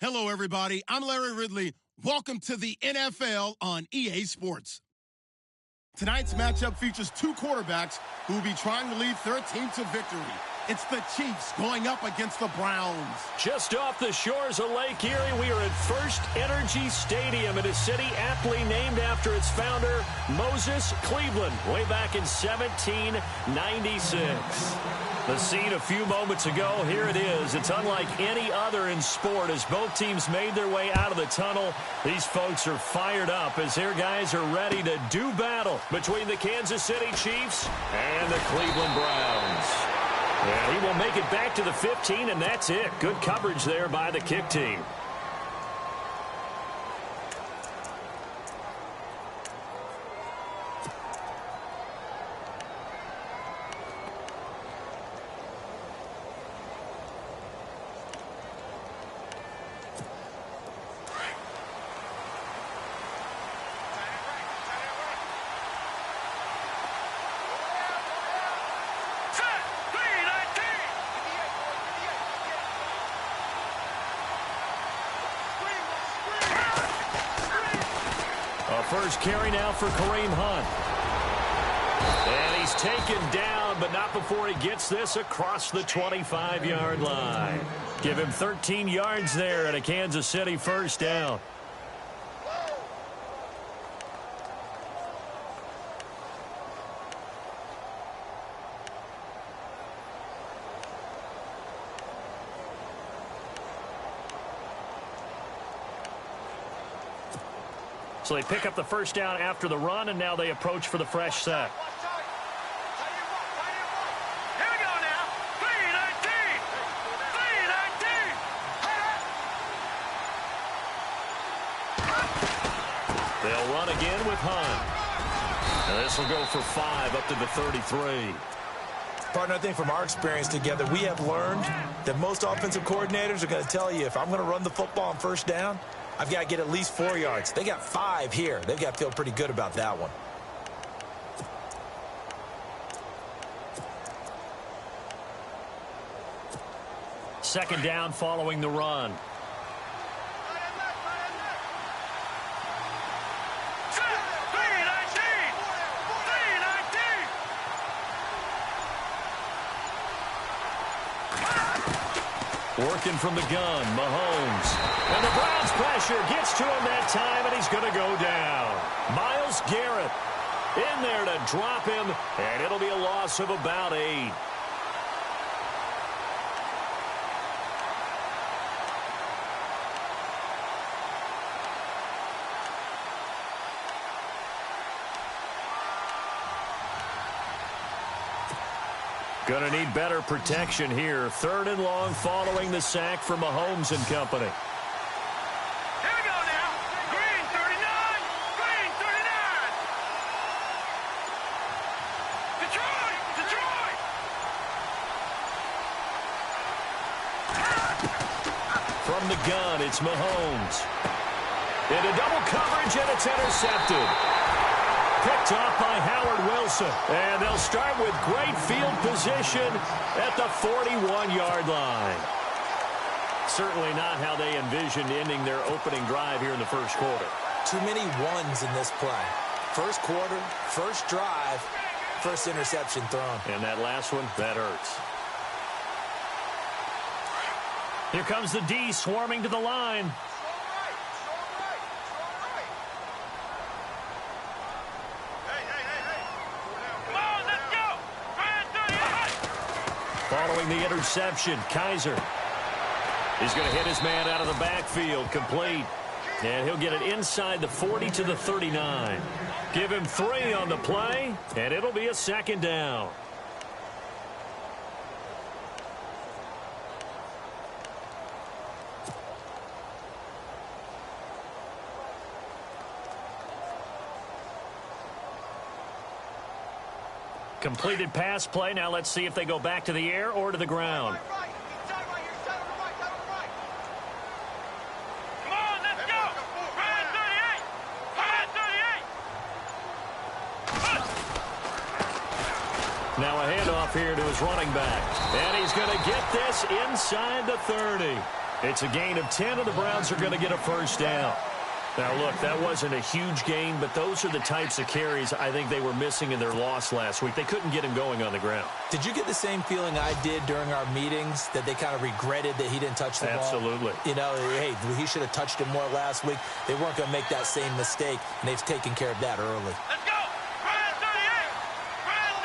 Hello, everybody. I'm Larry Ridley. Welcome to the NFL on EA Sports. Tonight's matchup features two quarterbacks who will be trying to lead their team to victory. It's the Chiefs going up against the Browns. Just off the shores of Lake Erie, we are at First Energy Stadium in a city aptly named after its founder, Moses Cleveland, way back in 1796. The scene a few moments ago, here it is. It's unlike any other in sport as both teams made their way out of the tunnel. These folks are fired up as their guys are ready to do battle between the Kansas City Chiefs and the Cleveland Browns. And he will make it back to the 15, and that's it. Good coverage there by the kick team. First carry now for Kareem Hunt. And he's taken down, but not before he gets this across the 25-yard line. Give him 13 yards there and a Kansas City first down. So they pick up the first down after the run, and now they approach for the fresh set. Here we go now. 3-19. 3-19. They'll run again with Hunt. And this will go for 5 up to the 33. Partner, I think from our experience together, we have learned that most offensive coordinators are going to tell you, if I'm going to run the football on first down, I've got to get at least 4 yards. They got 5 here. They've got to feel pretty good about that one. Second down following the run. Working from the gun, Mahomes. And the Browns pressure gets to him that time, and he's going to go down. Myles Garrett in there to drop him, and it'll be a loss of about 8. Going to need better protection here. 3rd and long following the sack for Mahomes and company. Here we go now. Green 39. Green 39. Detroit. Detroit. From the gun, it's Mahomes. Into double coverage, and it's intercepted. Picked off by Howard Wilson. And they'll start with great field position at the 41-yard line. Certainly not how they envisioned ending their opening drive here in the first quarter. Too many ones in this play. First quarter, first drive, first interception thrown. And that last one, that hurts. Here comes the D swarming to the line. Following the interception, Kaiser. He's going to hit his man out of the backfield, complete. And he'll get it inside the 40 to the 39. Give him 3 on the play, and it'll be a second down. Completed pass play. Now let's see if they go back to the air or to the ground. Come on, let's go. Ryan 38. Ryan 38. Now a handoff here to his running back. And he's going to get this inside the 30. It's a gain of 10, and the Browns are going to get a first down. Now, look, that wasn't a huge gain, but those are the types of carries I think they were missing in their loss last week. They couldn't get him going on the ground. Did you get the same feeling I did during our meetings, that they kind of regretted that he didn't touch the ball? Absolutely. You know, hey, he should have touched it more last week. They weren't going to make that same mistake, and they've taken care of that early. Let's go! Brand 38! Brand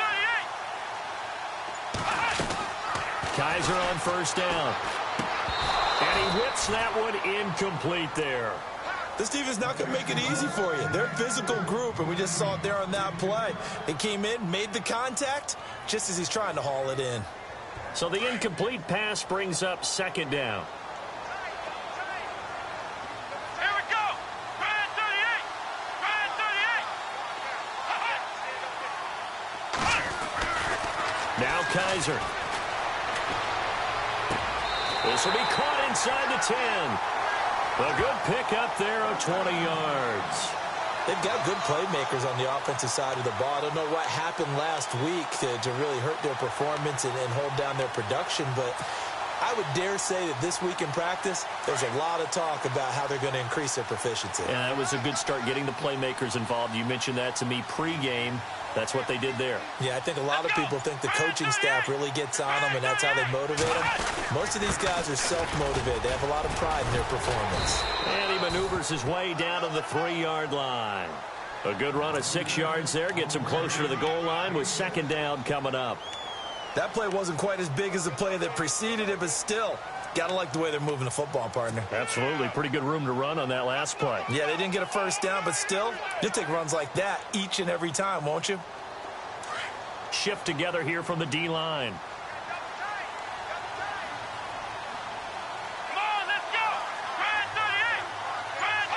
38! Kaiser on first down. And he whips that one incomplete there. This defense is not going to make it easy for you. They're a physical group, and we just saw it there on that play. It came in, made the contact, just as he's trying to haul it in. So the incomplete pass brings up second down. Here we go! Brand 38! Brand 38! Now Kaiser. This will be caught inside the 10. A good pick up there of 20 yards. They've got good playmakers on the offensive side of the ball. I don't know what happened last week to really hurt their performance and hold down their production, but I would dare say that this week in practice, there's a lot of talk about how they're going to increase their proficiency. Yeah, that was a good start getting the playmakers involved. You mentioned that to me pregame. That's what they did there. Yeah, I think a lot of people think the coaching staff really gets on them, and that's how they motivate them. Most of these guys are self-motivated. They have a lot of pride in their performance. And he maneuvers his way down to the 3-yard line. A good run of 6 yards there. Gets him closer to the goal line with second down coming up. That play wasn't quite as big as the play that preceded it, but still, gotta like the way they're moving the football, partner. Absolutely. Pretty good room to run on that last play. Yeah, they didn't get a first down, but still, you'll take runs like that each and every time, won't you? Shift together here from the D-line. Come on, let's go! Brand 38! Brand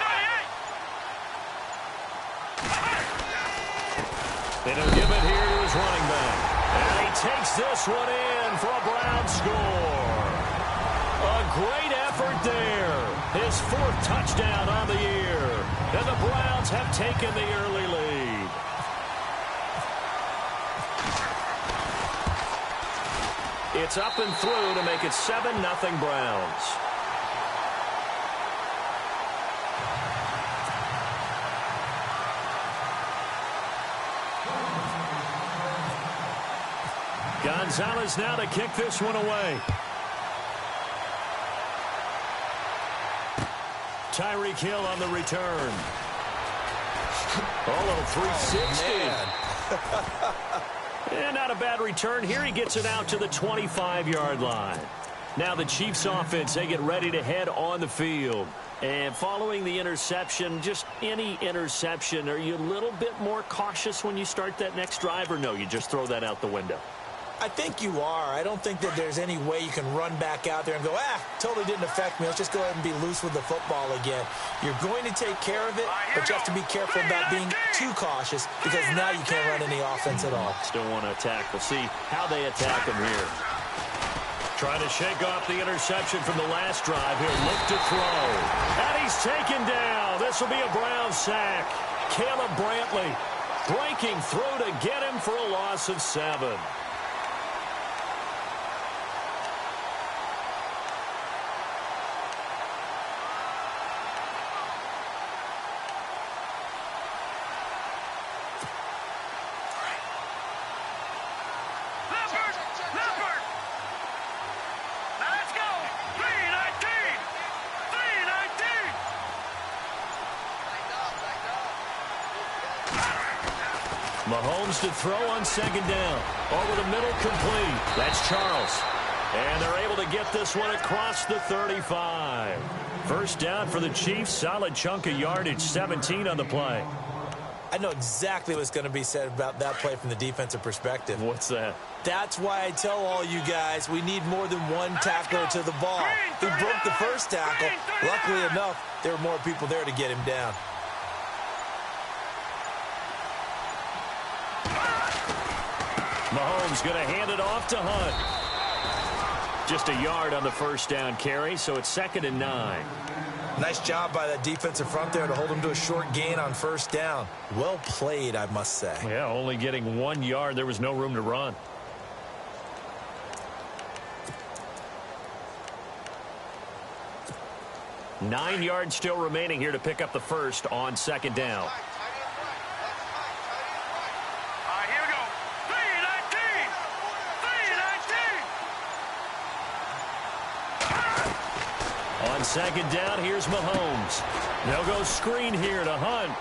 38! And he'll give it here to his running back. And he takes this one in for a Brown score. A great effort there. His 4th touchdown on the year. And the Browns have taken the early lead. It's up and through to make it 7-0 Browns. Gonzalez now to kick this one away. Tyreek Hill on the return. A little 360. And not a bad return. Here he gets it out to the 25-yard line. Now the Chiefs offense, they get ready to head on the field. And following the interception, just any interception, are you a little bit more cautious when you start that next drive, or no, you just throw that out the window? I think you are. I don't think that there's any way you can run back out there and go, totally didn't affect me. Let's just go ahead and be loose with the football again. You're going to take care of it, but you have to be careful about being too cautious, because now you can't run any offense at all. Still want to attack. We'll see how they attack him here. Trying to shake off the interception from the last drive here. Look to throw. And he's taken down. This will be a Brown sack. Caleb Brantley breaking through to get him for a loss of 7. Mahomes to throw on second down. Over the middle, complete. That's Charles. And they're able to get this one across the 35. First down for the Chiefs. Solid chunk of yardage, 17 on the play. I know exactly what's going to be said about that play from the defensive perspective. What's that? That's why I tell all you guys we need more than one tackler to the ball. He broke the first tackle. Luckily enough, there were more people there to get him down. Mahomes going to hand it off to Hunt. Just a yard on the first down carry, so it's 2nd and 9. Nice job by that defensive front there to hold him to a short gain on first down. Well played, I must say. Yeah, only getting 1 yard. There was no room to run. 9 yards still remaining here to pick up the first on second down. Here we go. 3-19. 3-19. On second down, here's Mahomes. They'll go screen here to Hunt.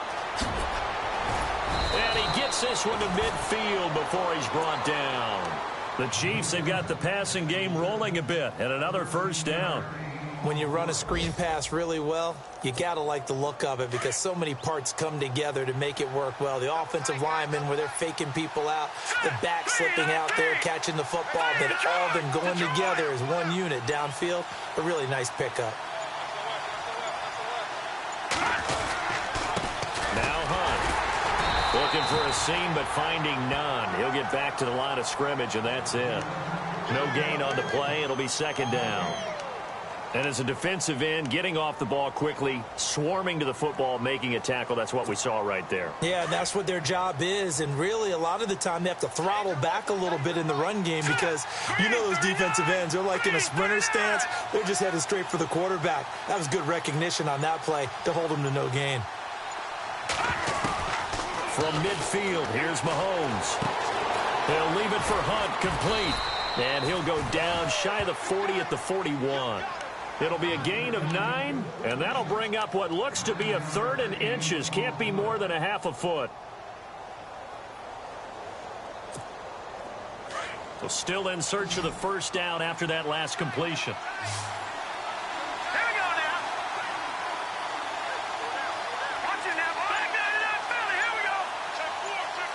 And he gets this one to midfield before he's brought down. The Chiefs have got the passing game rolling a bit, and another first down. When you run a screen pass really well, you got to like the look of it because so many parts come together to make it work well. The offensive linemen, where they're faking people out, the back slipping out there, catching the football, then all of them going together as one unit downfield. A really nice pickup. Now Hunt. Looking for a seam, but finding none. He'll get back to the line of scrimmage, and that's it. No gain on the play. It'll be second down. And as a defensive end, getting off the ball quickly, swarming to the football, making a tackle, that's what we saw right there. Yeah, that's what their job is. And really, a lot of the time, they have to throttle back a little bit in the run game because you know those defensive ends, they're like in a sprinter stance. They're just headed straight for the quarterback. That was good recognition on that play to hold them to no gain. From midfield, here's Mahomes. He'll leave it for Hunt, complete. And he'll go down shy of the 40 at the 41. It'll be a gain of 9, and that'll bring up what looks to be a 3rd and inches. Can't be more than a half a foot. So still in search of the first down after that last completion. Here we go now. Watch it now. Back down to that Philly. Here we go. Check 4, check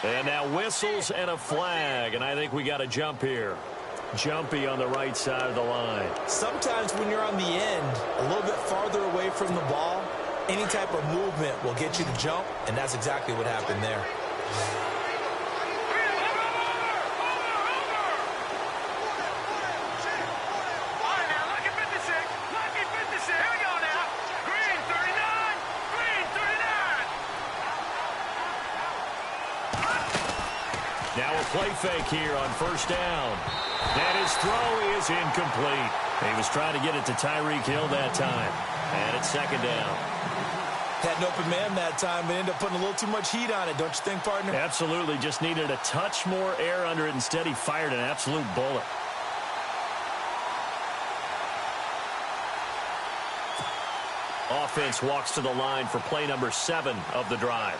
4. And now whistles and a flag, and I think we got a jump here. Jumpy on the right side of the line. Sometimes when you're on the end, a little bit farther away from the ball, any type of movement will get you to jump, and that's exactly what happened there. All right, now, lucky 56. Lucky 56. Here we go now. Green 39. Green 39. Now a play fake here on first down. And his throw is incomplete. He was trying to get it to Tyreek Hill that time. And it's second down. Had an open man that time, but ended up putting a little too much heat on it, don't you think, partner? Absolutely. Just needed a touch more air under it. Instead, he fired an absolute bullet. Offense walks to the line for play number 7 of the drive.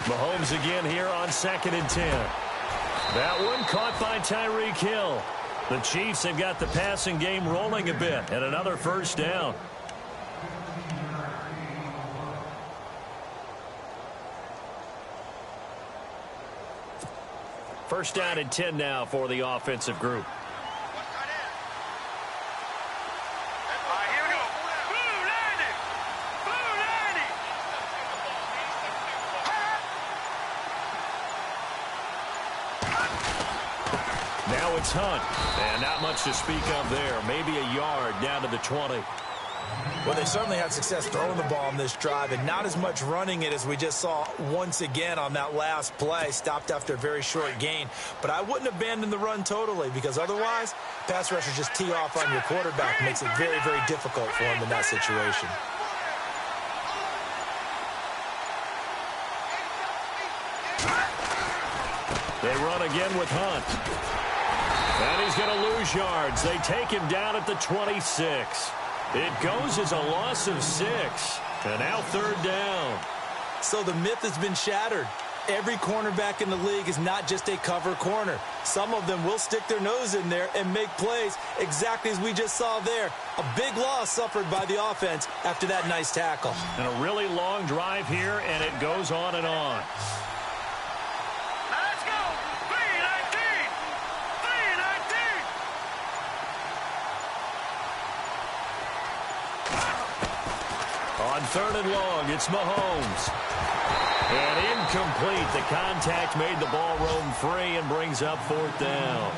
Mahomes again here on 2nd and 10. That one caught by Tyreek Hill. The Chiefs have got the passing game rolling a bit, and another first down. First down and 10 now for the offensive group. Now it's Hunt, and not much to speak of there. Maybe a yard down to the 20. Well, they certainly had success throwing the ball on this drive, and not as much running it as we just saw once again on that last play. Stopped after a very short gain. But I wouldn't abandon the run totally, because otherwise, pass rushers just tee off on your quarterback. Makes it very, very difficult for him in that situation. They run again with Hunt. And he's going to lose yards. They take him down at the 26. It goes as a loss of 6. And now 3rd down. So the myth has been shattered. Every cornerback in the league is not just a cover corner. Some of them will stick their nose in there and make plays exactly as we just saw there. A big loss suffered by the offense after that nice tackle. And a really long drive here, and it goes on and on. On 3rd and long, it's Mahomes. And incomplete. The contact made the ball roam free and brings up 4th down.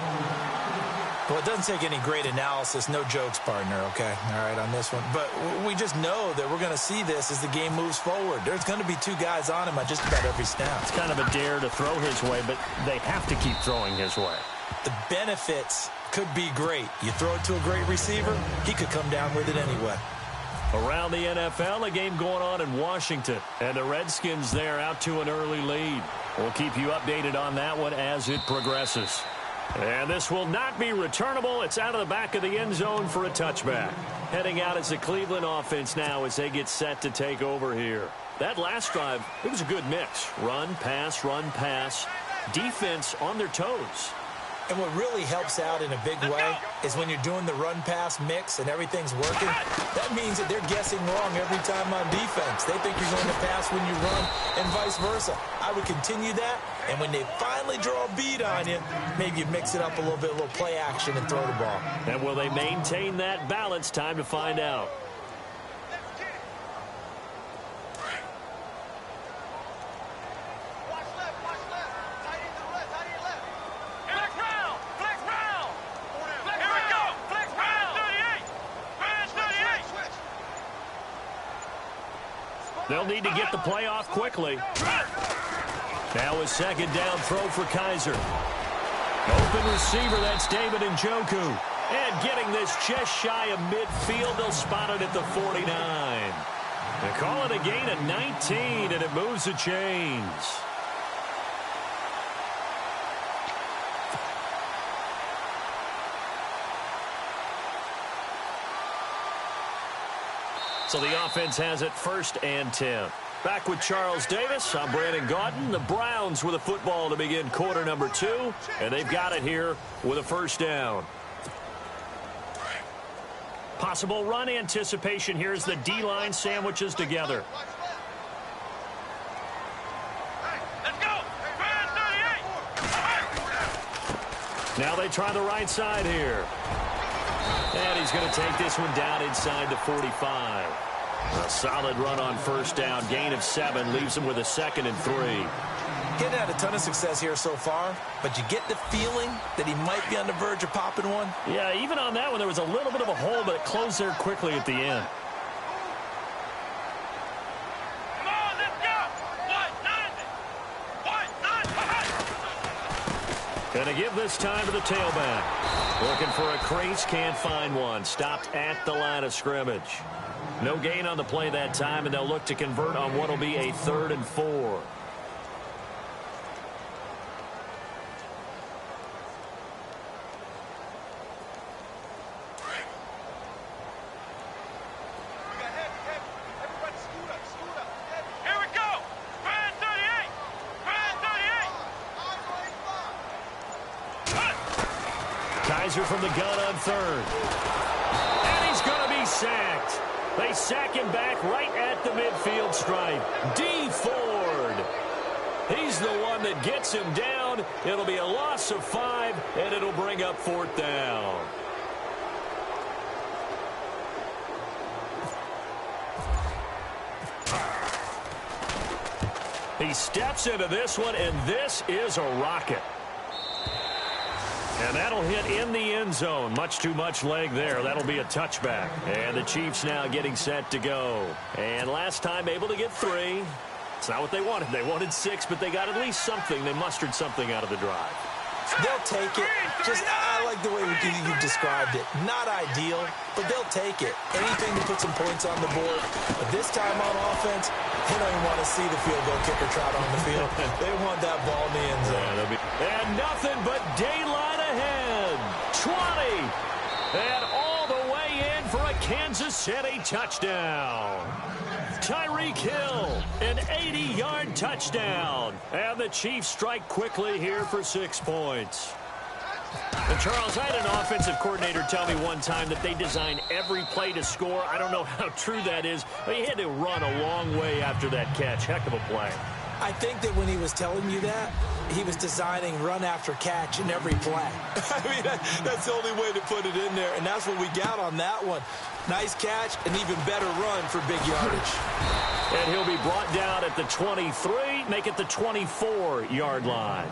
Well, it doesn't take any great analysis. No jokes, partner, okay? All right, on this one. But we just know that we're going to see this as the game moves forward. There's going to be 2 guys on him on just about every snap. It's kind of a dare to throw his way, but they have to keep throwing his way. The benefits could be great. You throw it to a great receiver, he could come down with it anyway. Around the NFL, a game going on in Washington. And the Redskins there out to an early lead. We'll keep you updated on that one as it progresses. And this will not be returnable. It's out of the back of the end zone for a touchback. Heading out as the Cleveland offense now as they get set to take over here. That last drive, it was a good mix. Run, pass, defense on their toes. And what really helps out in a big way is when you're doing the run-pass mix and everything's working, that means that they're guessing wrong every time on defense. They think you're going to pass when you run and vice versa. I would continue that, and when they finally draw a bead on you, maybe you mix it up a little bit, a little play action and throw the ball. And will they maintain that balance? Time to find out. They'll need to get the play off quickly. Now a second down throw for Kaiser. Open receiver, that's David Njoku. And getting this just shy of midfield, they'll spot it at the 49. They call it a gain of 19, and it moves the chains. So the offense has it 1st and 10. Back with Charles Davis. I'm Brandon Gaudin. The Browns with a football to begin quarter number 2. And they've got it here with a 1st down. Possible run anticipation here as the D-line sandwiches together. Let's go. Now they try the right side here. And he's going to take this one down inside the 45. A solid run on 1st down. Gain of 7 leaves him with a 2nd and 3. Getting had a ton of success here so far, but you get the feeling that he might be on the verge of popping one. Yeah, even on that one, there was a little bit of a hole, but it closed there quickly at the end. Come on, let's go. Gonna give this time to the tailback. Looking for a crease, can't find one. Stopped at the line of scrimmage. No gain on the play that time, and they'll look to convert on what will be a 3rd and 4. Kaiser from the gun on 3rd. And he's going to be sacked. They sack him back right at the midfield stripe. D. Ford. He's the one that gets him down. It'll be a loss of 5, and it'll bring up 4th down. He steps into this one, and this is a rocket. And that'll hit in the end zone. Much too much leg there. That'll be a touchback. And the Chiefs now getting set to go. And last time able to get 3. It's not what they wanted. They wanted 6, but they got at least something. They mustered something out of the drive. They'll take it. I like the way you described it. Not ideal, but they'll take it. Anything to put some points on the board. But this time on offense, they don't even want to see the field goal kicker trot on the field. They want that ball in the end zone. And nothing but daylight ahead. 20. And all the way in for a Kansas City touchdown. Tyreek Hill, an 80-yard touchdown. And the Chiefs strike quickly here for 6 points. And Charles, I had an offensive coordinator tell me one time that they design every play to score. I don't know how true that is, but he had to run a long way after that catch. Heck of a play. I think that when he was telling you that, he was designing run after catch in every play. I mean, that's the only way to put it in there, and that's what we got on that one. Nice catch, an even better run for big yardage. And he'll be brought down at the 23, make it the 24-yard line.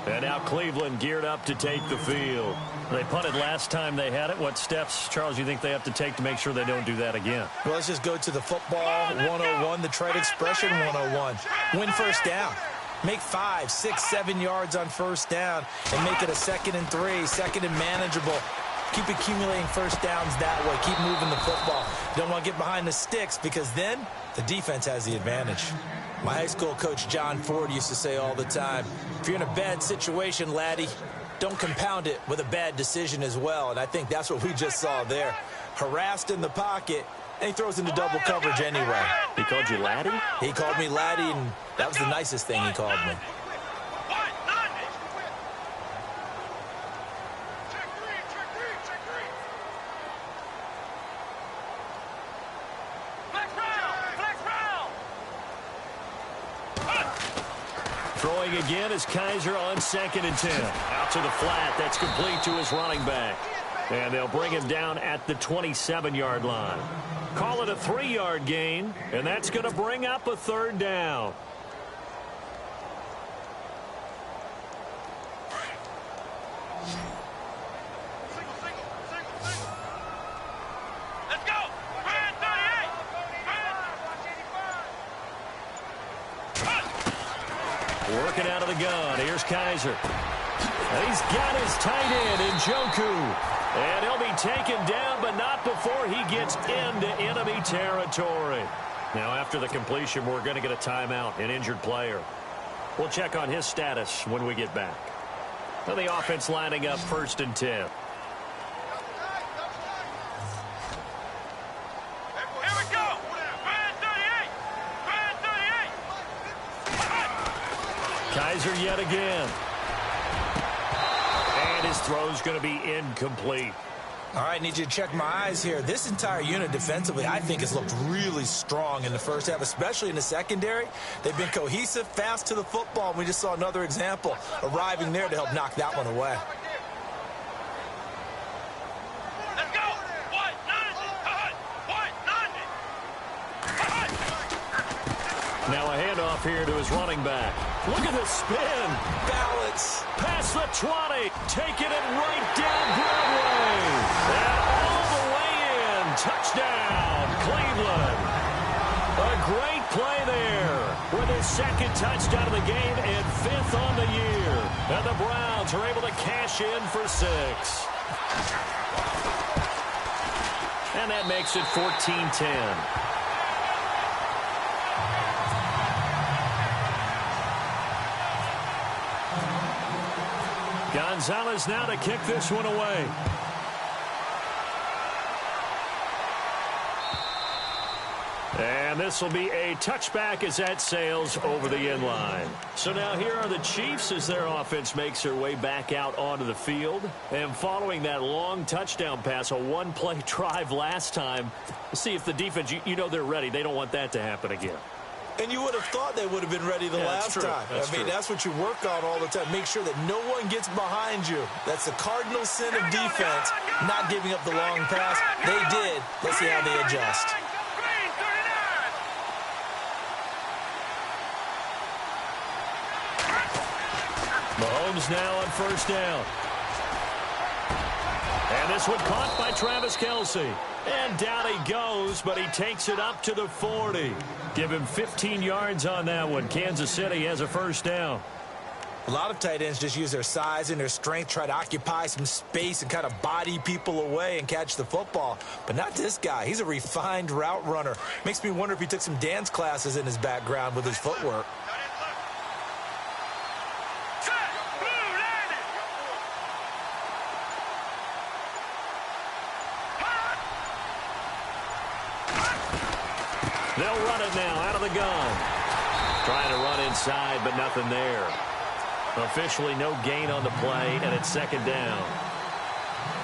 And now Cleveland geared up to take the field. They punted last time they had it. What steps, Charles, you think they have to take to make sure they don't do that again? Well, let's just go to the football 101, the trade expression 101. Win first down. Make 5, 6, 7 yards on first down and make it a 2nd and 3, 2nd and manageable. Keep accumulating first downs that way. Keep moving the football. You don't want to get behind the sticks because then the defense has the advantage. My high school coach, John Ford, used to say all the time, if you're in a bad situation, laddie, don't compound it with a bad decision as well. And I think that's what we just saw there. Harassed in the pocket, and he throws into double coverage anyway. He called you laddie? He called me laddie, and that was the nicest thing he called me. Throwing again is Kaiser on 2nd and 10. Out to the flat. That's complete to his running back. And they'll bring him down at the 27-yard line. Call it a 3-yard gain, and that's going to bring up a 3rd down. Let's go! Brand 38! Working out of the gun. Here's Kaiser. And he's got his tight end in Njoku. And he'll be taken down, but not before he gets into enemy territory. Now, after the completion, we're going to get a timeout, an injured player. We'll check on his status when we get back. Now the offense lining up 1st and 10. Here we go! Brand 38! Brand 38! Kaiser yet again. And his throw's going to be incomplete. All right, need you to check my eyes here. This entire unit defensively, I think, has looked really strong in the first half, especially in the secondary. They've been cohesive, fast to the football, and we just saw another example arriving there to help knock that one away. Let's go! White 90! Now a handoff here to his running back. Look at the spin. Balance. Past the 20. Taking it right down Broadway. And all the way in. Touchdown, Cleveland. A great play there with his 2nd touchdown of the game and 5th on the year. And the Browns are able to cash in for 6. And that makes it 14-10. Gonzalez now to kick this one away. And this will be a touchback as that sails over the end line. So now here are the Chiefs as their offense makes their way back out onto the field. And following that long touchdown pass, a one-play drive last time, we'll see if the defense, you know they're ready. They don't want that to happen again. And you would have thought they would have been ready the last time. That's what you work on all the time. Make sure that no one gets behind you. That's the cardinal sin of defense, not giving up the long pass. They did. Let's see how they adjust. Mahomes now on 1st down. And this one caught by Travis Kelce. And down he goes, but he takes it up to the 40. Give him 15 yards on that one. Kansas City has a 1st down. A lot of tight ends just use their size and their strength, try to occupy some space and kind of body people away and catch the football. But not this guy. He's a refined route runner. Makes me wonder if he took some dance classes in his background with his footwork. They'll run it now out of the gun. Trying to run inside, but nothing there. Officially no gain on the play, and it's 2nd down.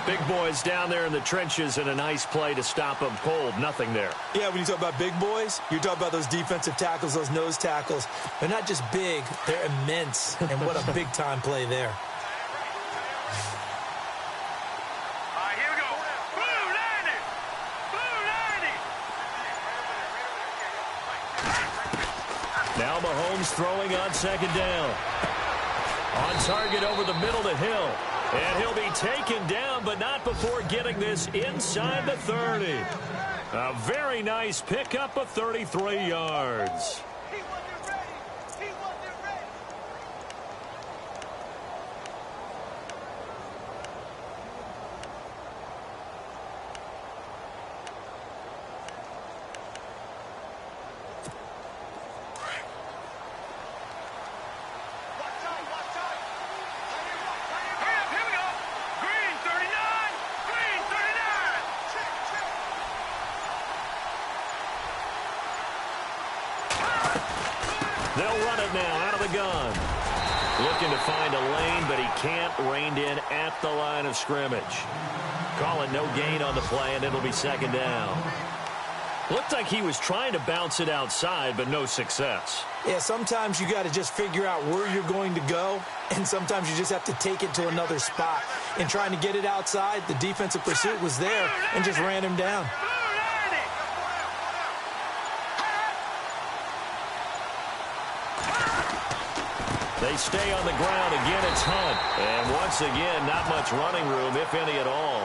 Big boys down there in the trenches, and a nice play to stop them cold. Nothing there. Yeah, when you talk about big boys, you're talking about those defensive tackles, those nose tackles. They're not just big, they're immense. And what a big-time play there. Now Mahomes throwing on 2nd down. On target over the middle to Hill. And he'll be taken down, but not before getting this inside the 30. A very nice pickup of 33 yards. They'll run it now out of the gun. Looking to find a lane, but he can't. Reined in at the line of scrimmage. Calling no gain on the play, and it'll be second down. Looked like he was trying to bounce it outside, but no success. Yeah, sometimes you got to just figure out where you're going to go, and sometimes you just have to take it to another spot. In trying to get it outside, the defensive pursuit was there and just ran him down. They stay on the ground. Again, it's Hunt. And once again, not much running room, if any at all.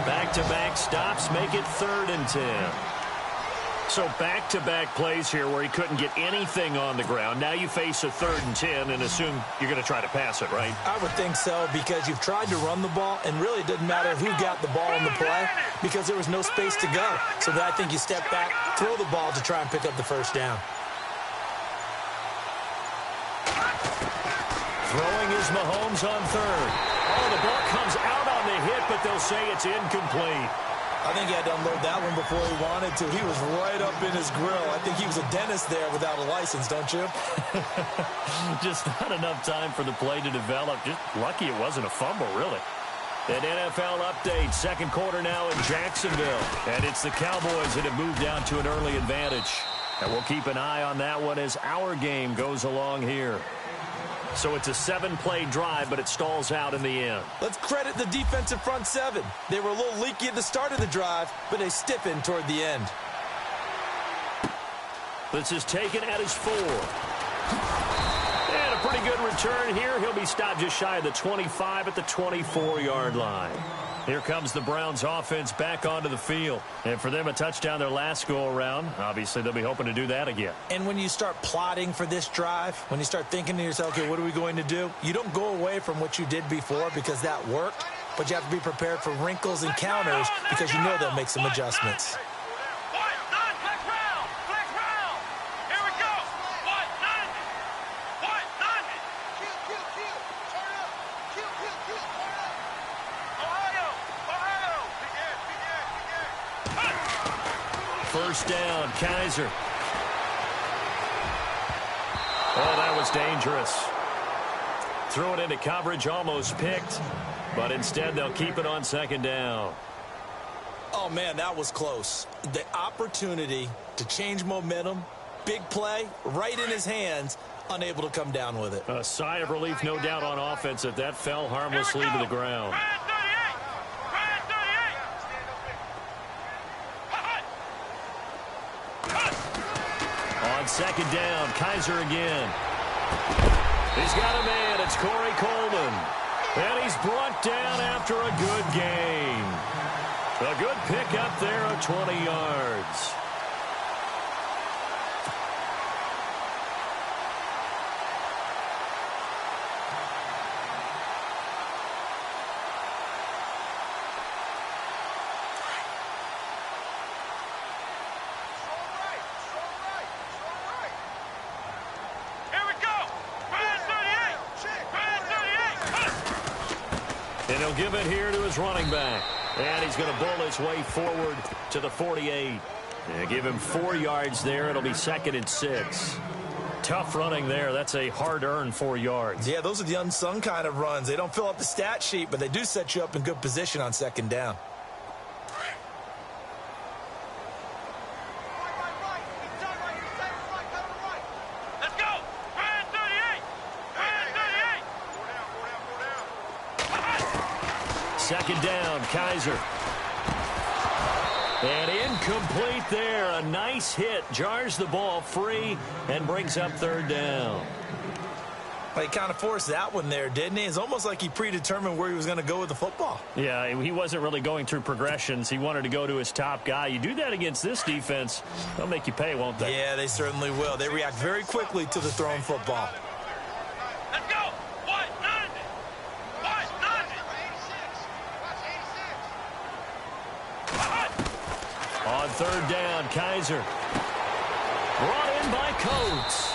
Back-to-back stops make it 3rd and 10. So back-to-back plays here where he couldn't get anything on the ground. Now you face a 3rd and 10 and assume you're going to try to pass it, right? I would think so, because you've tried to run the ball, and really it doesn't matter who got the ball in the play because there was no space to go. So I think you step back, throw the ball to try and pick up the first down. Throwing is Mahomes on 3rd. Oh, the ball comes out on the hit, but they'll say it's incomplete. I think he had to unload that one before he wanted to. He was right up in his grill. I think he was a dentist there without a license, don't you? Just not enough time for the play to develop. Just lucky it wasn't a fumble, really. An NFL update. Second quarter now in Jacksonville. And it's the Cowboys that have moved down to an early advantage. And we'll keep an eye on that one as our game goes along here. So it's a 7-play drive, but it stalls out in the end. Let's credit the defensive front 7. They were a little leaky at the start of the drive, but they stiffened toward the end. This is taken at his 4. And a pretty good return here. He'll be stopped just shy of the 25 at the 24-yard line. Here comes the Browns offense back onto the field. And for them, a touchdown their last go-around. Obviously, they'll be hoping to do that again. And when you start plotting for this drive, when you start thinking to yourself, okay, what are we going to do? You don't go away from what you did before because that worked, but you have to be prepared for wrinkles and counters because you know they'll make some adjustments. First down, Kaiser. Oh, that was dangerous. Threw it into coverage, almost picked, but instead they'll keep it on second down. Oh, man, that was close. The opportunity to change momentum, big play, right in his hands, unable to come down with it. A sigh of relief, no doubt, on offense that that fell harmlessly to the ground. On second down, Kaiser again. He's got a man. It's Corey Coleman. And he's brought down after a good gain. A good pickup there of 20 yards. And he'll give it here to his running back. And he's going to bull his way forward to the 48. And give him 4 yards there. It'll be 2nd and 6. Tough running there. That's a hard-earned 4 yards. Yeah, those are the unsung kind of runs. They don't fill up the stat sheet, but they do set you up in good position on second down. Second down, Kaiser. And incomplete there. A nice hit. Jars the ball free and brings up third down. He kind of forced that one there, didn't he? It's almost like he predetermined where he was going to go with the football. Yeah, he wasn't really going through progressions. He wanted to go to his top guy. You do that against this defense, they'll make you pay, won't they? Yeah, they certainly will. They react very quickly to the thrown football. Let's go. What? Nothing. What? Nothing. On third down, Kaiser. Brought in by Coates.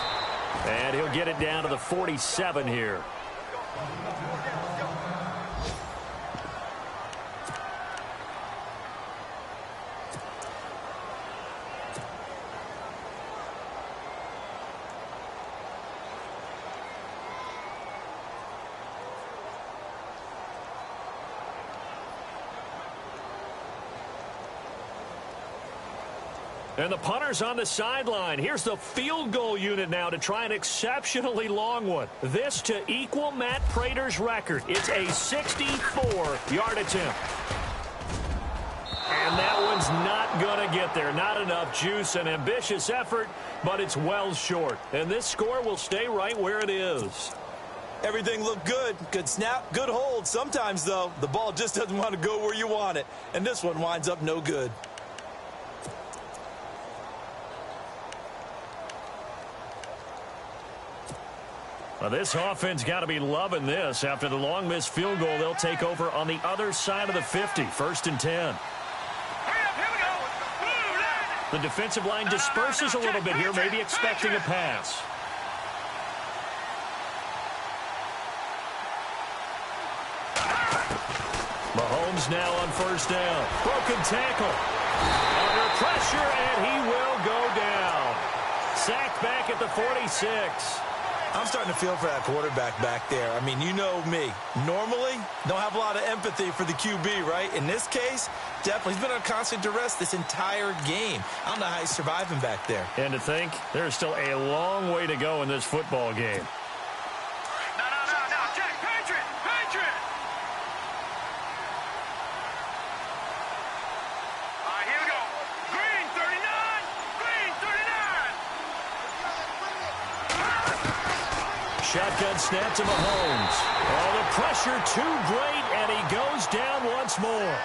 And he'll get it down to the 47 here. And the punter's on the sideline. Here's the field goal unit now to try an exceptionally long one. This to equal Matt Prater's record. It's a 64-yard attempt. And that one's not going to get there. Not enough juice. An ambitious effort, but it's well short. And this score will stay right where it is. Everything looked good. Good snap, good hold. Sometimes, though, the ball just doesn't want to go where you want it. And this one winds up no good. Well, this offense got to be loving this. After the long missed field goal, they'll take over on the other side of the 50. 1st and 10. The defensive line disperses a little bit here, maybe expecting a pass. Mahomes now on 1st down. Broken tackle. Under pressure, and he will go down. Sacked back at the 46. I'm starting to feel for that quarterback back there. I mean, you know me. Normally, don't have a lot of empathy for the QB, right? In this case, definitely. He's been on constant duress this entire game. I don't know how he's surviving back there. And to think, there's still a long way to go in this football game. No. Jack, Patriot. All right, here we go. Green, 39. Green, 39. Shotgun snap to Mahomes. Oh, the pressure too great, and he goes down once more.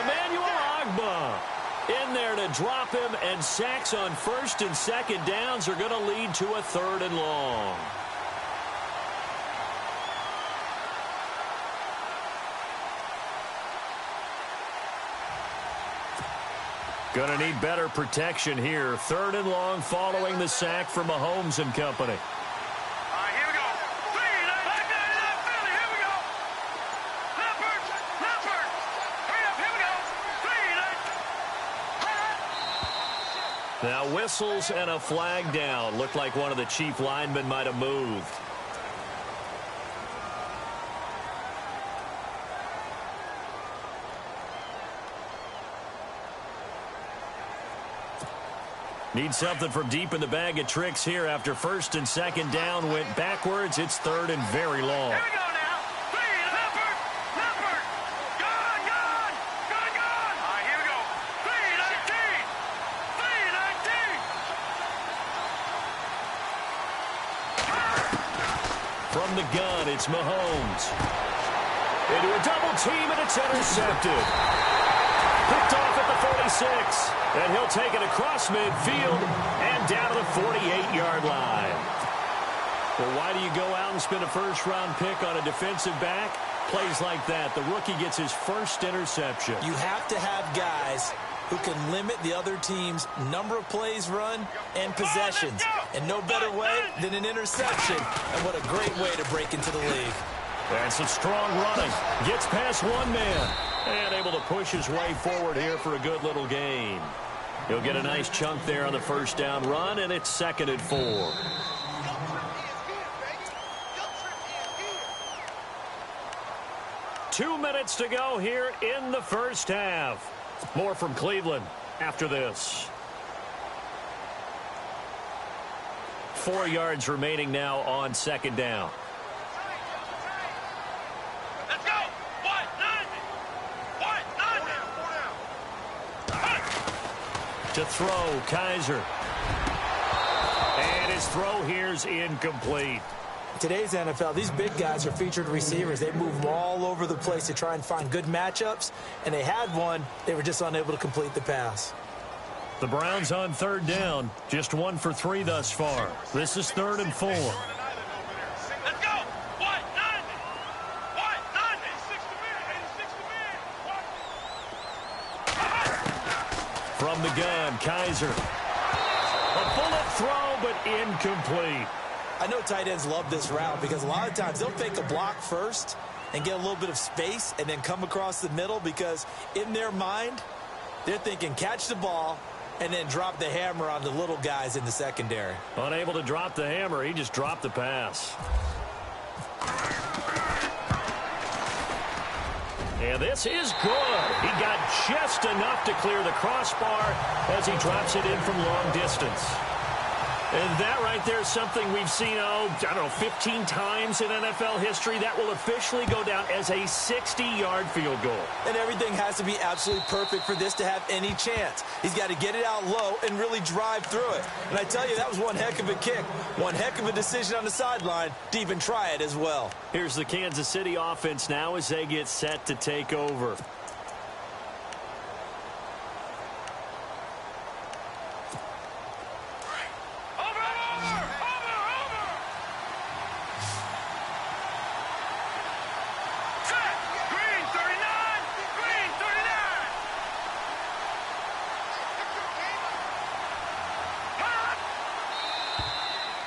Emmanuel Ogbah in there to drop him, and sacks on 1st and 2nd downs are going to lead to a 3rd and long. Going to need better protection here. 3rd and long following the sack from Mahomes and company. Now whistles and a flag down. Looked like one of the chief linemen might have moved. Need something from deep in the bag of tricks here after 1st and 2nd down went backwards. It's 3rd and very long. Here we go now. Leopard. Gone. All right, here we go. 3-19. From the gun, it's Mahomes. Into a double team, and it's intercepted. Picked off at the 46. And he'll take it across midfield and down to the 48-yard line. Well, why do you go out and spend a 1st-round pick on a defensive back? Plays like that. The rookie gets his 1st interception. You have to have guys who can limit the other team's number of plays run and possessions. And no better way than an interception. And what a great way to break into the league. And some strong running. Gets past one man. And able to push his way forward here for a good little gain. He'll get a nice chunk there on the 1st down run, and it's 2nd and 4. Two minutes to go here in the 1st half. More from Cleveland after this. 4 yards remaining now on 2nd down. Let's go. What? To throw, Kaiser. And his throw here's incomplete. Today's NFL, these big guys are featured receivers. They move all over the place to try and find good matchups, and they had one. They were just unable to complete the pass. The Browns on third down, just 1 for 3 thus far. This is 3rd and 4. Let's go! What? 90! What? 90! 86 to From the gun, Kaiser. A bullet throw, but incomplete. I know tight ends love this route because a lot of times they'll fake a block first and get a little bit of space and then come across the middle because in their mind, they're thinking catch the ball and then drop the hammer on the little guys in the secondary. Unable to drop the hammer, he just dropped the pass. And this is good. He got just enough to clear the crossbar as he drops it in from long distance. And that right there is something we've seen, I don't know, 15 times in NFL history. That will officially go down as a 60-yard field goal. And everything has to be absolutely perfect for this to have any chance. He's got to get it out low and really drive through it. And I tell you, that was one heck of a kick. One heck of a decision on the sideline to even try it as well. Here's the Kansas City offense now as they get set to take over.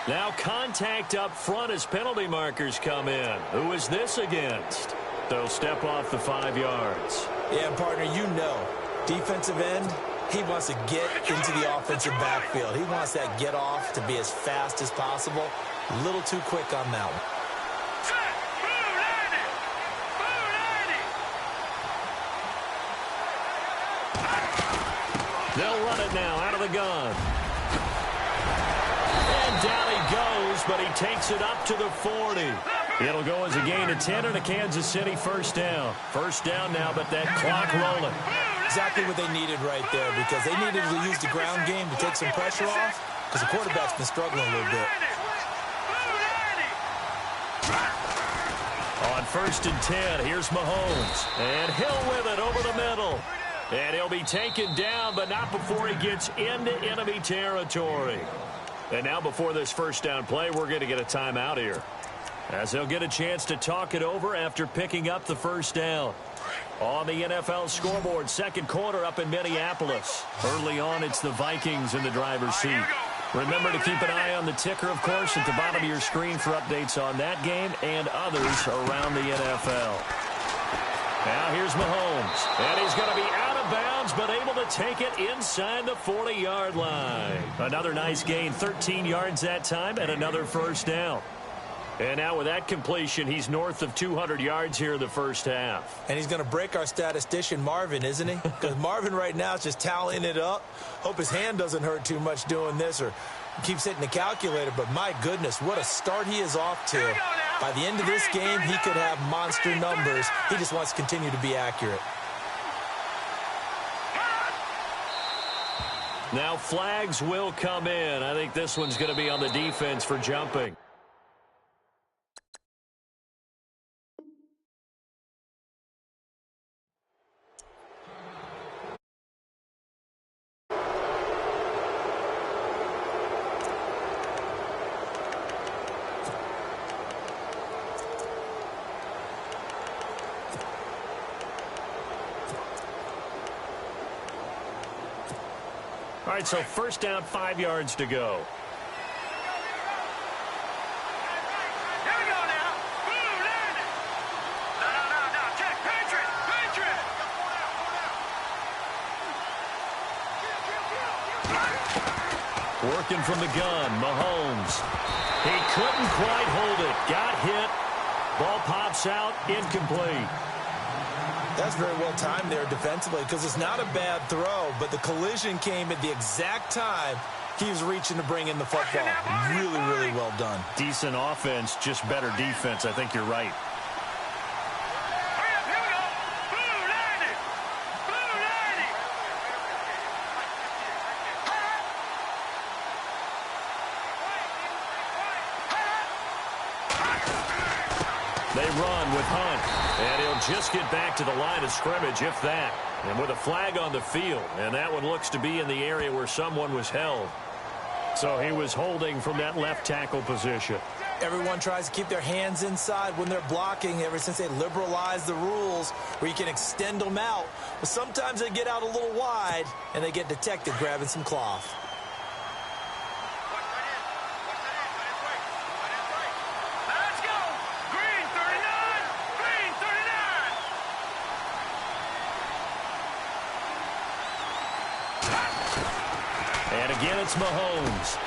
Now contact up front as penalty markers come in. Who is this against? They'll step off the 5 yards. Yeah, partner, you know, defensive end, he wants to get into the offensive backfield. He wants that get off to be as fast as possible. A little too quick on that one. They'll run it now out of the gun. And down he goes, but he takes it up to the 40. It'll go as a gain of 10 and a Kansas City first down. First down now, but that clock rolling. Exactly what they needed right there because they needed to use the ground game to take some pressure off because the quarterback's been struggling a little bit. On 1st and 10, here's Mahomes. And Hill with it over the middle. And he'll be taken down, but not before he gets into enemy territory. And now before this first down play, we're going to get a timeout here, as they'll get a chance to talk it over after picking up the first down. On the NFL scoreboard, second quarter up in Minneapolis. Early on, it's the Vikings in the driver's seat. Remember to keep an eye on the ticker, of course, at the bottom of your screen for updates on that game and others around the NFL. Now here's Mahomes, and he's going to be out of bounds, but able to take it inside the 40-yard line. Another nice gain, 13 yards that time, and another first down. And now with that completion, he's north of 200 yards here in the first half. And he's going to break our statistician Marvin, isn't he? Because Marvin right now is just tallying it up. Hope his hand doesn't hurt too much doing this or keeps hitting the calculator. But my goodness, what a start he is off to. By the end of this game, he could have monster numbers. He just wants to continue to be accurate. Now flags will come in. I think this one's going to be on the defense for jumping. All right, so first down, 5 yards to go. Here we go now. Boom, land it. No. Check. Patriot. Working from the gun, Mahomes. He couldn't quite hold it. Got hit. Ball pops out, incomplete. That's very well timed there defensively because it's not a bad throw, but the collision came at the exact time he was reaching to bring in the football. Really, really well done. Decent offense, just better defense. I think you're right. Hurry up, here we go. Boom, land it. They run with Hunt, and he'll just get back to the line of scrimmage, if that. And with a flag on the field, and that one looks to be in the area where someone was held. So he was holding from that left tackle position. Everyone tries to keep their hands inside when they're blocking ever since they liberalized the rules where you can extend them out. But sometimes they get out a little wide, and they get detected grabbing some cloth. Let's go! Green 39! Green 39! And again, it's Mahomes.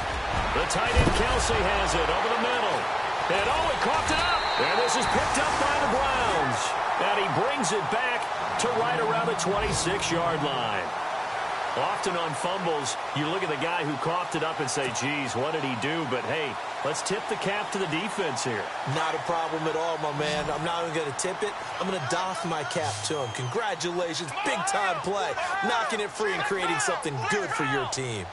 The tight end, Kelsey, has it over the middle. And, he coughed it up. And this is picked up by the Browns. And he brings it back to right around the 26-yard line. Often on fumbles, you look at the guy who coughed it up and say, geez, what did he do? But, hey, let's tip the cap to the defense here. Not a problem at all, my man. I'm not even going to tip it. I'm going to doff my cap to him. Congratulations. Big-time play. Knocking it free and creating something good for your team.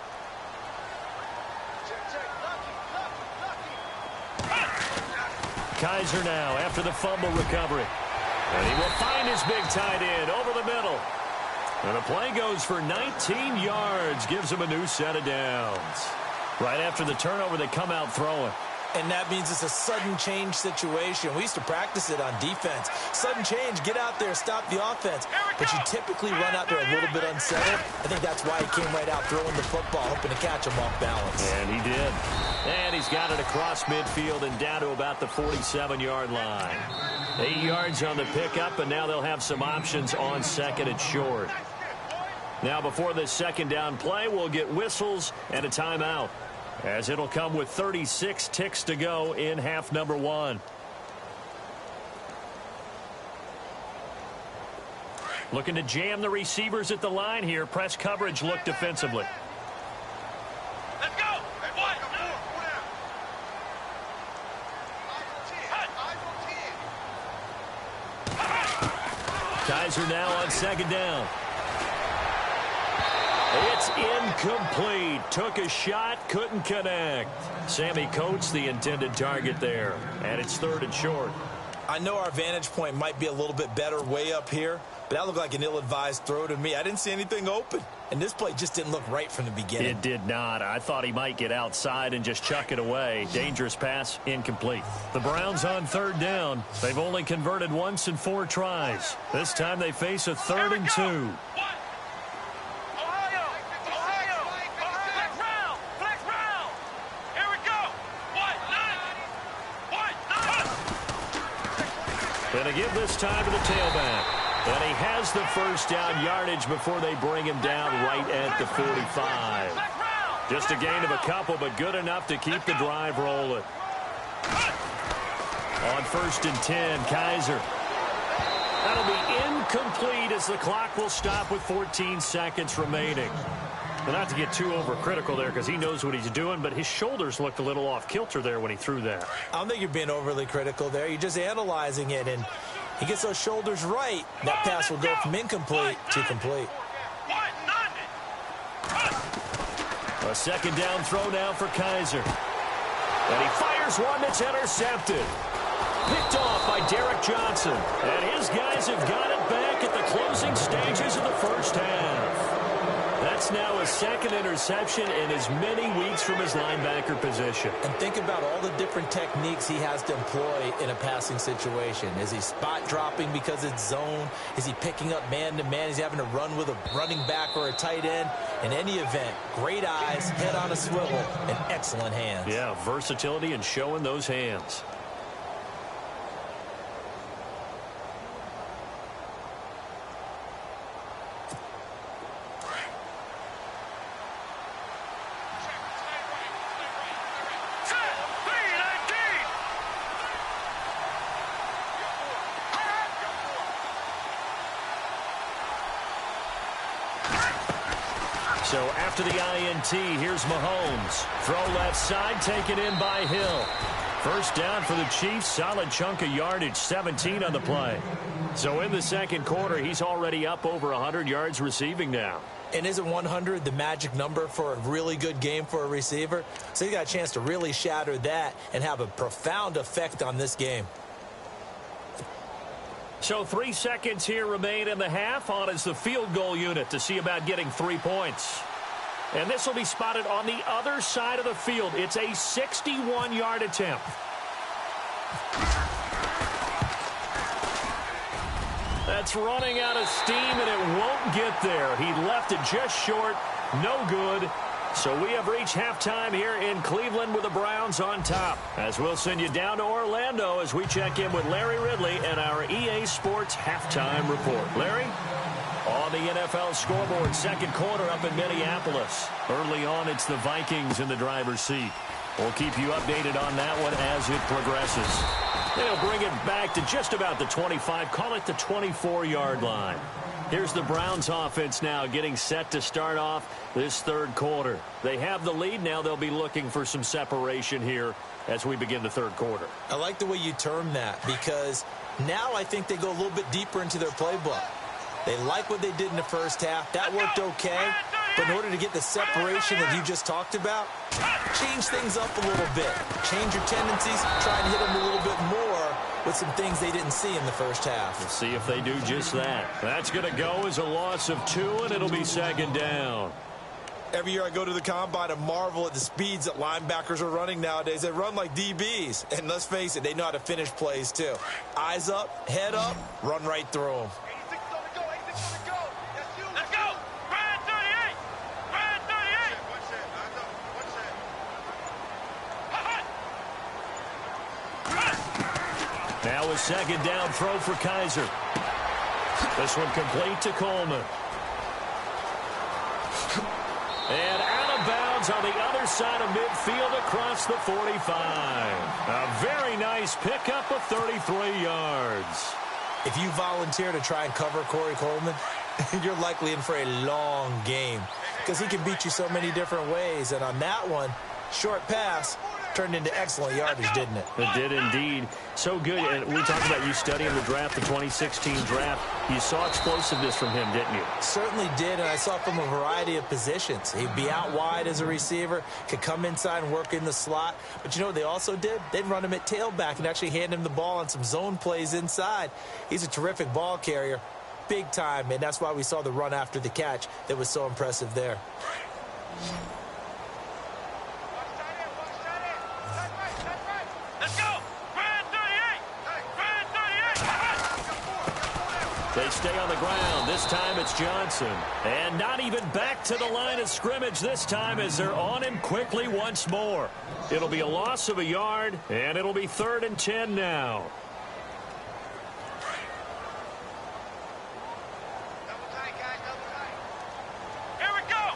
Kaiser now after the fumble recovery. And he will find his big tight end over the middle. And the play goes for 19 yards, gives him a new set of downs. Right after the turnover, they come out throwing. And that means it's a sudden change situation. We used to practice it on defense. Sudden change, get out there, stop the offense. But you typically run out there a little bit unsettled. I think that's why he came right out throwing the football, hoping to catch him off balance. And he did. And he's got it across midfield and down to about the 47-yard line. 8 yards on the pickup, and now they'll have some options on second and short. Now before this second down play, we'll get whistles and a timeout, as it'll come with 36 ticks to go in half number one. Looking to jam the receivers at the line here. Press coverage look defensively. Let's go! What? Kaiser now on second down. It's incomplete. Took a shot, couldn't connect. Sammy Coates, the intended target there. And it's third and short. I know our vantage point might be a little bit better way up here, but that looked like an ill-advised throw to me. I didn't see anything open. And this play just didn't look right from the beginning. It did not. I thought he might get outside and just chuck it away. Dangerous pass, incomplete. The Browns on third down. They've only converted once in 4 tries. This time they face a 3rd and 2. Going to give this time to the tailback. And he has the first down yardage before they bring him down right at the 45. Just a gain of a couple, but good enough to keep the drive rolling. On 1st and 10, Kaiser. That'll be incomplete as the clock will stop with 14 seconds remaining. But not to get too overcritical there because he knows what he's doing, but his shoulders looked a little off kilter there when he threw that. I don't think you're being overly critical there. You're just analyzing it, and he gets those shoulders right. That pass will go from incomplete to complete. A second down throw now for Kaiser. And he fires one that's intercepted. Picked off by Derek Johnson. And his guys have got it back at the closing stages of the first half. That's now a second interception in as many weeks from his linebacker position. And think about all the different techniques he has to employ in a passing situation. Is he spot dropping because it's zone? Is he picking up man-to-man? Is he having to run with a running back or a tight end? In any event, great eyes, head on a swivel, and excellent hands. Yeah, versatility and showing those hands. So after the INT, here's Mahomes. Throw left side, taken in by Hill. First down for the Chiefs, solid chunk of yardage, 17 on the play. So in the second quarter, he's already up over 100 yards receiving now. And isn't 100 the magic number for a really good game for a receiver? So he got a chance to really shatter that and have a profound effect on this game. So 3 seconds here remain in the half. On is the field goal unit to see about getting 3 points. And this will be spotted on the other side of the field. It's a 61-yard attempt. That's running out of steam, and it won't get there. He left it just short. No good. So we have reached halftime here in Cleveland with the Browns on top. As we'll send you down to Orlando as we check in with Larry Ridley and our EA Sports Halftime Report. Larry? On the NFL scoreboard, second quarter up in Minneapolis. Early on, it's the Vikings in the driver's seat. We'll keep you updated on that one as it progresses. They'll bring it back to just about the 25, call it the 24-yard line. Here's the Browns offense now getting set to start off this third quarter. They have the lead. Now they'll be looking for some separation here as we begin the third quarter. I like the way you term that because now I think they go a little bit deeper into their playbook. They like what they did in the first half. That worked okay. But in order to get the separation that you just talked about, change things up a little bit. Change your tendencies. Try and hit them a little bit more with some things they didn't see in the first half. We'll see if they do just that. That's going to go as a loss of 2, and it'll be second down. Every year I go to the combine and marvel at the speeds that linebackers are running nowadays. They run like DBs. And let's face it, they know how to finish plays too. Eyes up, head up, run right through them. Let's go! Brad 38! Brad 38! Now a second down throw for Kaiser. This one complete to Coleman. And out of bounds on the other side of midfield across the 45. A very nice pickup of 33 yards. If you volunteer to try and cover Corey Coleman, you're likely in for a long game because he can beat you so many different ways. And on that one, short pass turned into excellent yardage, didn't it? It did indeed. So good. And we talked about you studying the draft, the 2016 draft. You saw explosiveness from him, didn't you? Certainly did, and I saw from a variety of positions. He'd be out wide as a receiver, could come inside and work in the slot. But you know what they also did? They'd run him at tailback and actually hand him the ball on some zone plays inside. He's a terrific ball carrier, big time, and that's why we saw the run after the catch that was so impressive there. They stay on the ground. This time it's Johnson. And not even back to the line of scrimmage this time as they're on him quickly once more. It'll be a loss of a yard, and it'll be 3rd and 10 now. Here we go!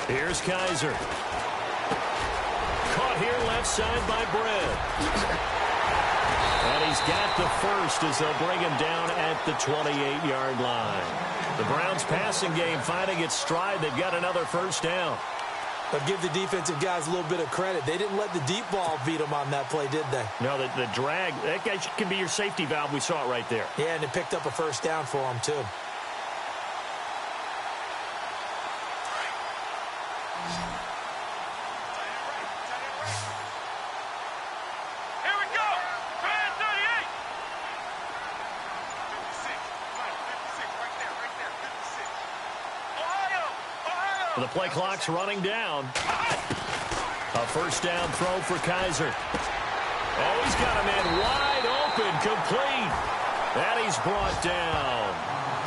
Here's Kaiser. Caught here left side by Brett. And he's got the first as they'll bring him down at the 28-yard line. The Browns passing game finding its stride. They've got another first down. But give the defensive guys a little bit of credit. They didn't let the deep ball beat them on that play, did they? No, the drag, that guy can be your safety valve. We saw it right there. Yeah, and it picked up a first down for them, too. The play clock's running down. A first down throw for Kaiser. Oh, he's got a man wide open, complete. And he's brought down.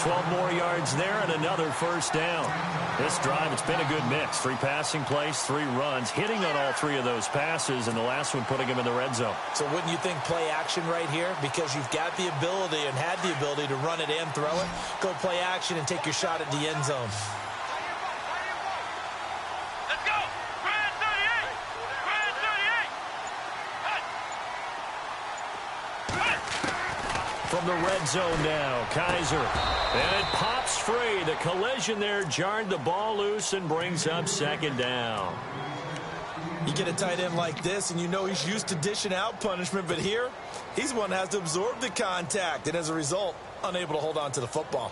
12 more yards there and another first down. This drive, it's been a good mix. 3 passing plays, 3 runs, hitting on all 3 of those passes, and the last one putting him in the red zone. So wouldn't you think play action right here? Because you've got the ability and had the ability to run it and throw it. Go play action and take your shot at the end zone. From the red zone now, Kaiser. And it pops free. The collision there jarred the ball loose and brings up second down. You get a tight end like this, and you know he's used to dishing out punishment, but here, he's one that has to absorb the contact, and as a result, unable to hold on to the football.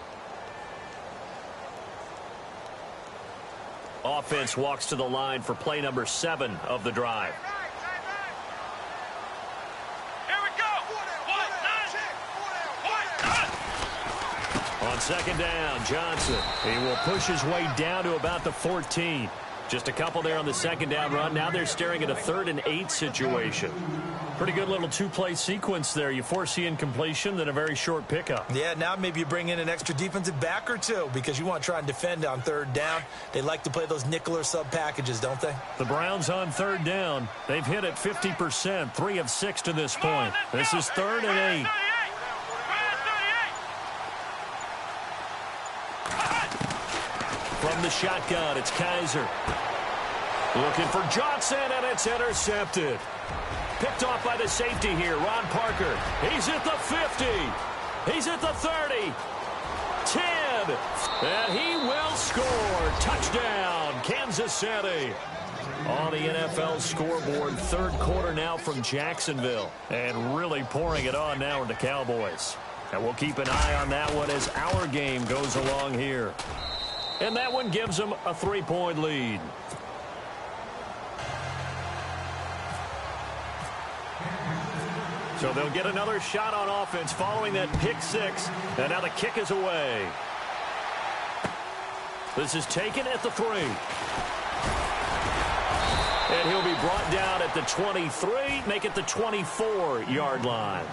Offense walks to the line for play number 7 of the drive. second down. Johnson. He will push his way down to about the 14. Just a couple there on the second down run. Now they're staring at a 3rd and 8 situation. Pretty good little two-play sequence there. You force the incompletion, then a very short pickup. Yeah, now maybe you bring in an extra defensive back or two because you want to try and defend on 3rd down. They like to play those nickel or sub packages, don't they? The Browns on 3rd down. They've hit it 50%, 3 of 6 to this point. This is 3rd and 8. From the shotgun, it's Kaiser. Looking for Johnson, and it's intercepted. Picked off by the safety here, Ron Parker. He's at the 50. He's at the 30. 10. And he will score. Touchdown, Kansas City. On the NFL scoreboard, 3rd quarter now from Jacksonville. And really pouring it on now into Cowboys. And we'll keep an eye on that one as our game goes along here. And that one gives them a 3-point lead. So they'll get another shot on offense following that pick 6. And now the kick is away. This is taken at the 3. And he'll be brought down at the 23, make it the 24-yard line.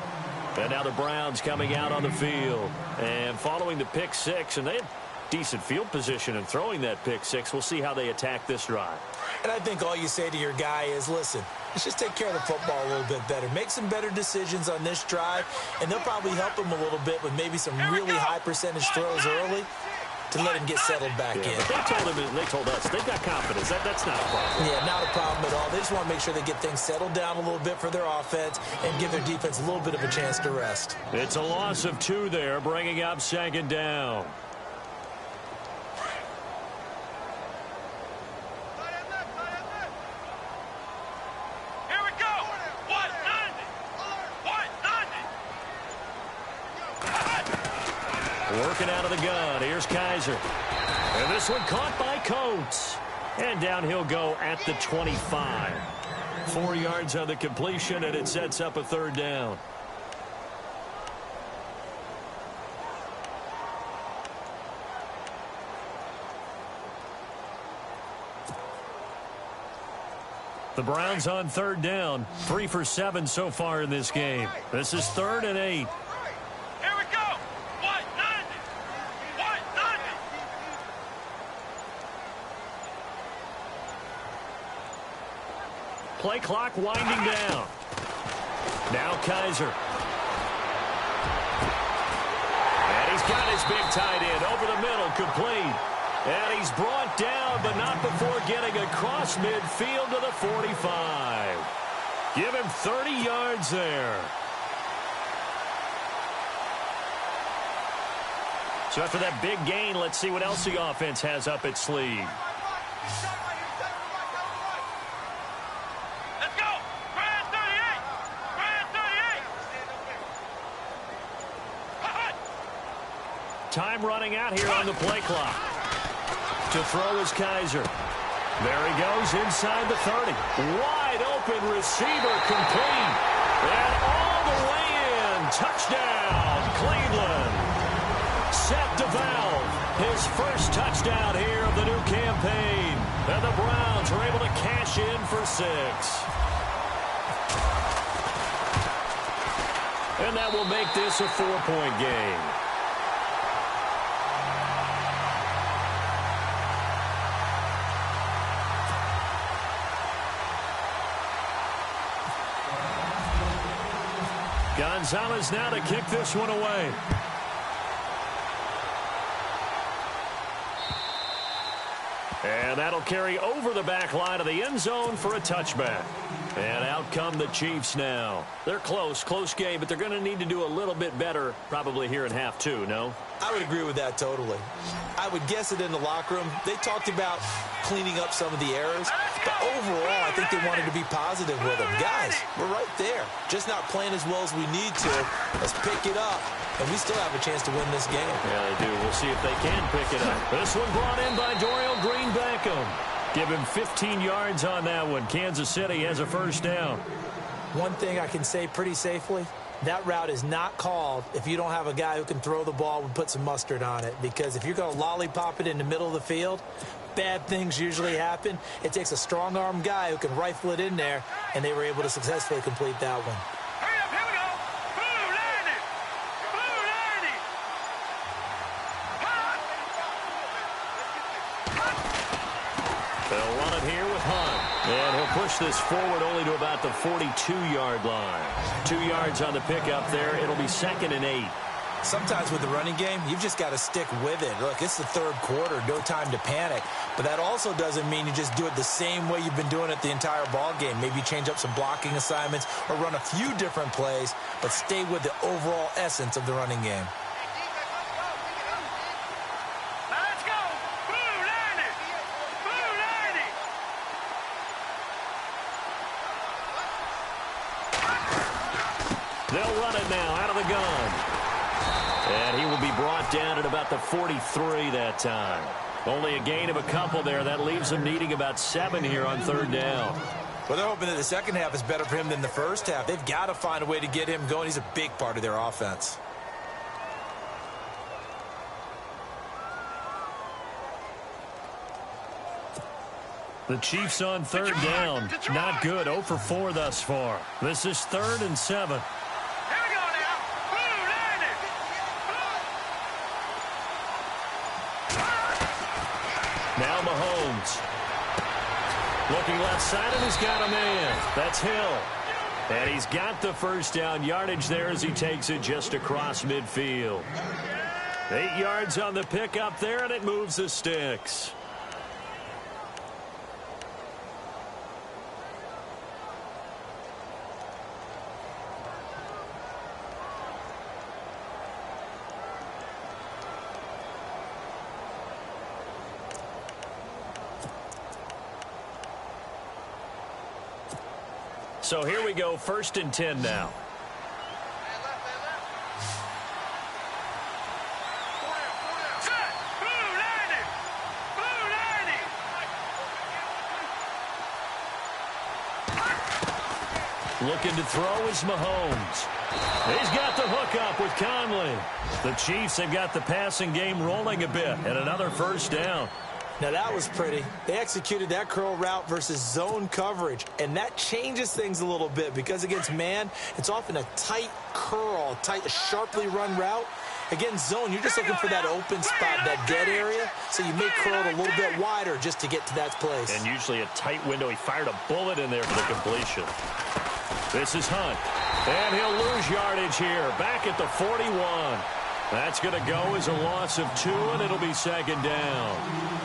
And now the Browns coming out on the field. And following the pick 6, and they had decent field position in throwing that pick 6. We'll see how they attack this drive. And I think all you say to your guy is, listen, let's just take care of the football a little bit better. Make some better decisions on this drive, and they'll probably help him a little bit with maybe some really high percentage throws early to let him get settled back in. They told us they've got confidence. That's not a problem. Yeah, not a problem at all. They just want to make sure they get things settled down a little bit for their offense and give their defense a little bit of a chance to rest. It's a loss of 2 there, bringing up 2nd down. Working out of the gun. Here's Kaiser. And this one caught by Coates. And down he'll go at the 25. 4 yards on the completion, and it sets up a 3rd down. The Browns on 3rd down. 3 for 7 so far in this game. This is 3rd and 8. Play clock winding down. Now Kaiser. And he's got his big tight end over the middle, complete. And he's brought down, but not before getting across midfield to the 45. Give him 30 yards there. So after that big gain, let's see what else the offense has up its sleeve. Time running out here on the play clock. To throw is Kaiser. There he goes inside the 30. Wide open receiver, complete. And all the way in. Touchdown, Cleveland. Seth DeValve, his first touchdown here of the new campaign. And the Browns are able to cash in for 6. And that will make this a 4-point game. Gonzalez now to kick this one away. And that'll carry over the back line of the end zone for a touchback. And out come the Chiefs now. They're close game, but they're going to need to do a little bit better probably here in half 2, no? I would agree with that totally. I would guess it in the locker room. They talked about cleaning up some of the errors, but overall, I think they wanted to be positive with them. Guys, we're right there. Just not playing as well as we need to. Let's pick it up, and we still have a chance to win this game. Yeah, they do. We'll see if they can pick it up. This one brought in by Dorial Green-Beckham. Give him 15 yards on that one. Kansas City has a first down. One thing I can say pretty safely, that route is not called if you don't have a guy who can throw the ball and put some mustard on it. Because if you're going to lollipop it in the middle of the field, bad things usually happen. It takes a strong-arm guy who can rifle it in there, and they were able to successfully complete that one. Hurry up, here we go. Blue 90. Blue 90. They'll run it here with Hunt. And he'll push this forward only to about the 42-yard line. 2 yards on the pickup there. It'll be 2nd and 8. Sometimes with the running game, you've just got to stick with it. Look, it's the third quarter, no time to panic. But that also doesn't mean you just do it the same way you've been doing it the entire ball game. Maybe change up some blocking assignments or run a few different plays, but stay with the overall essence of the running game. Now let's go. Blue 90. Blue 90. They'll run it now out of the gun. And he will be brought down at about the 43 that time. Only a gain of a couple there. That leaves him needing about 7 here on 3rd down. Well, they're hoping that the second half is better for him than the first half. They've got to find a way to get him going. He's a big part of their offense. The Chiefs on 3rd down. Not good. 0 for 4 thus far. This is 3rd and 7. Now Mahomes. Looking left side, and he's got a man. That's Hill. And he's got the first down yardage there as he takes it just across midfield. 8 yards on the pickup there, and it moves the sticks. So here we go, 1st and 10 now. Set. Blue 90. Blue 90. Looking to throw is Mahomes. He's got the hook up with Conley. The Chiefs have got the passing game rolling a bit, and another first down. Now, that was pretty. They executed that curl route versus zone coverage, and that changes things a little bit because against man, it's often a tight curl, tight, sharply run route. Against zone, you're just looking for that open spot, that dead area, so you may curl it a little bit wider just to get to that place. And usually a tight window. He fired a bullet in there for the completion. This is Hunt, and he'll lose yardage here, back at the 41. That's going to go as a loss of 2, and it'll be 2nd down.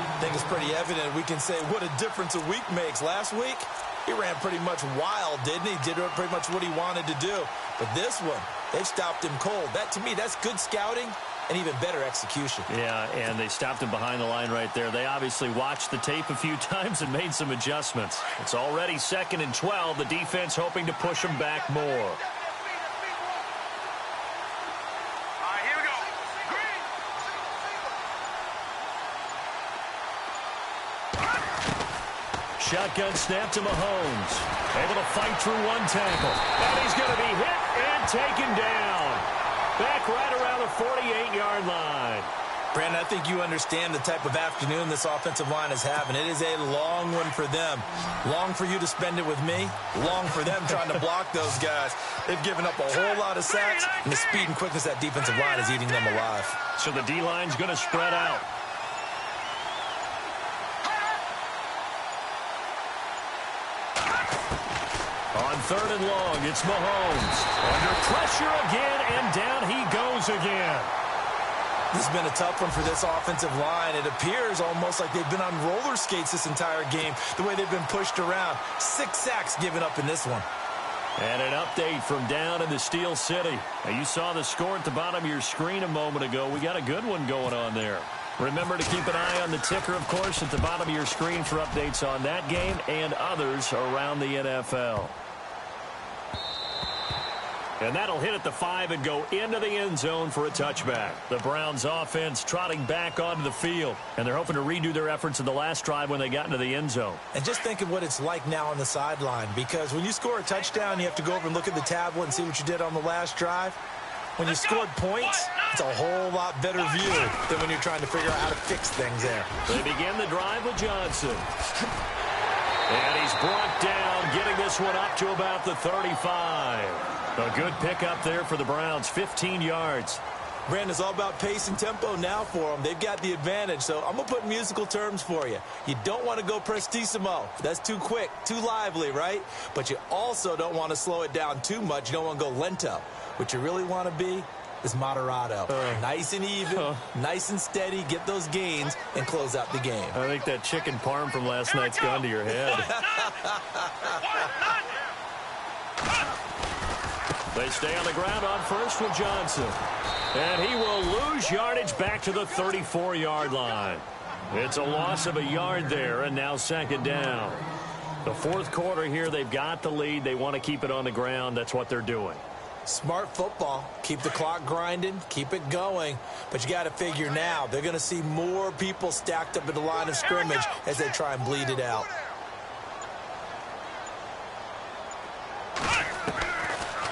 I think it's pretty evident. We can say what a difference a week makes. Last week, he ran pretty much wild, didn't he? Did pretty much what he wanted to do. But this one, they've stopped him cold. That, to me, that's good scouting and even better execution. Yeah, and they stopped him behind the line right there. They obviously watched the tape a few times and made some adjustments. It's already 2nd and 12. The defense hoping to push him back more. Shotgun snap to Mahomes. Able to fight through one tackle. And he's going to be hit and taken down. Back right around the 48-yard line. Brandon, I think you understand the type of afternoon this offensive line is having. It is a long one for them. Long for you to spend it with me. Long for them trying to block those guys. They've given up a whole lot of sacks, and the speed and quickness of that defensive line is eating them alive. So the D-line's going to spread out. On 3rd and long, it's Mahomes. Under pressure again, and down he goes again. This has been a tough one for this offensive line. It appears almost like they've been on roller skates this entire game, the way they've been pushed around. 6 sacks given up in this one. And an update from down in the Steel City. Now, you saw the score at the bottom of your screen a moment ago. We got a good one going on there. Remember to keep an eye on the ticker, of course, at the bottom of your screen for updates on that game and others around the NFL. And that'll hit at the 5 and go into the end zone for a touchback. The Browns offense trotting back onto the field, and they're hoping to redo their efforts in the last drive when they got into the end zone. And just think of what it's like now on the sideline, because when you score a touchdown, you have to go over and look at the tablet and see what you did on the last drive. When you scored points, it's a whole lot better view than when you're trying to figure out how to fix things there. They begin the drive with Johnson. And he's brought down, getting this one up to about the 35. A good pickup there for the Browns, 15 yards. Brandon, it's all about pace and tempo now for them. They've got the advantage, so I'm going to put musical terms for you. You don't want to go prestissimo. That's too quick, too lively, right? But you also don't want to slow it down too much. You don't want to go lento. What you really want to be is moderato. Nice and even, nice and steady, get those gains, and close out the game. I think that chicken parm from last night's gone to your head. They stay on the ground on first with Johnson. And he will lose yardage back to the 34-yard line. It's a loss of a yard there, and now second down. The fourth quarter here, they've got the lead. They want to keep it on the ground. That's what they're doing. Smart football. Keep the clock grinding. Keep it going. But you got to figure now, they're going to see more people stacked up at the line of scrimmage as they try and bleed it out.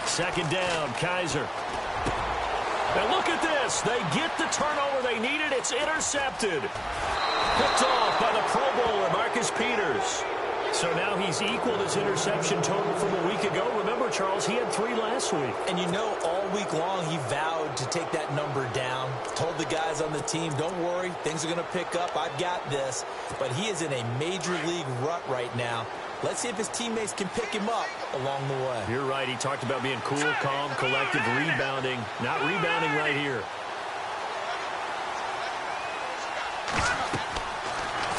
Second down, Kaiser. And look at this. They get the turnover they needed. It's intercepted. Picked off by the Pro Bowler, Marcus Peters. So now he's equaled his interception total from a week ago. Remember, Charles, he had 3 last week. And you know, all week long he vowed to take that number down. Told the guys on the team, don't worry, things are going to pick up. I've got this. But he is in a major league rut right now. Let's see if his teammates can pick him up along the way. You're right. He talked about being cool, calm, collective, rebounding. Not rebounding right here.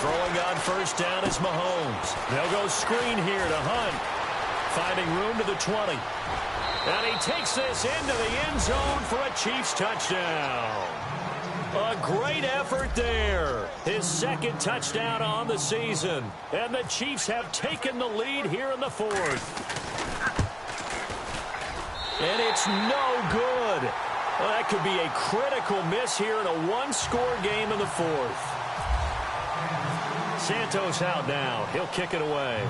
Throwing on first down is Mahomes. They'll go screen here to Hunt. Finding room to the 20. And he takes this into the end zone for a Chiefs touchdown. A great effort there. His second touchdown on the season. And the Chiefs have taken the lead here in the fourth. And it's no good. Well, that could be a critical miss here in a one-score game in the fourth. Santos out now. He'll kick it away.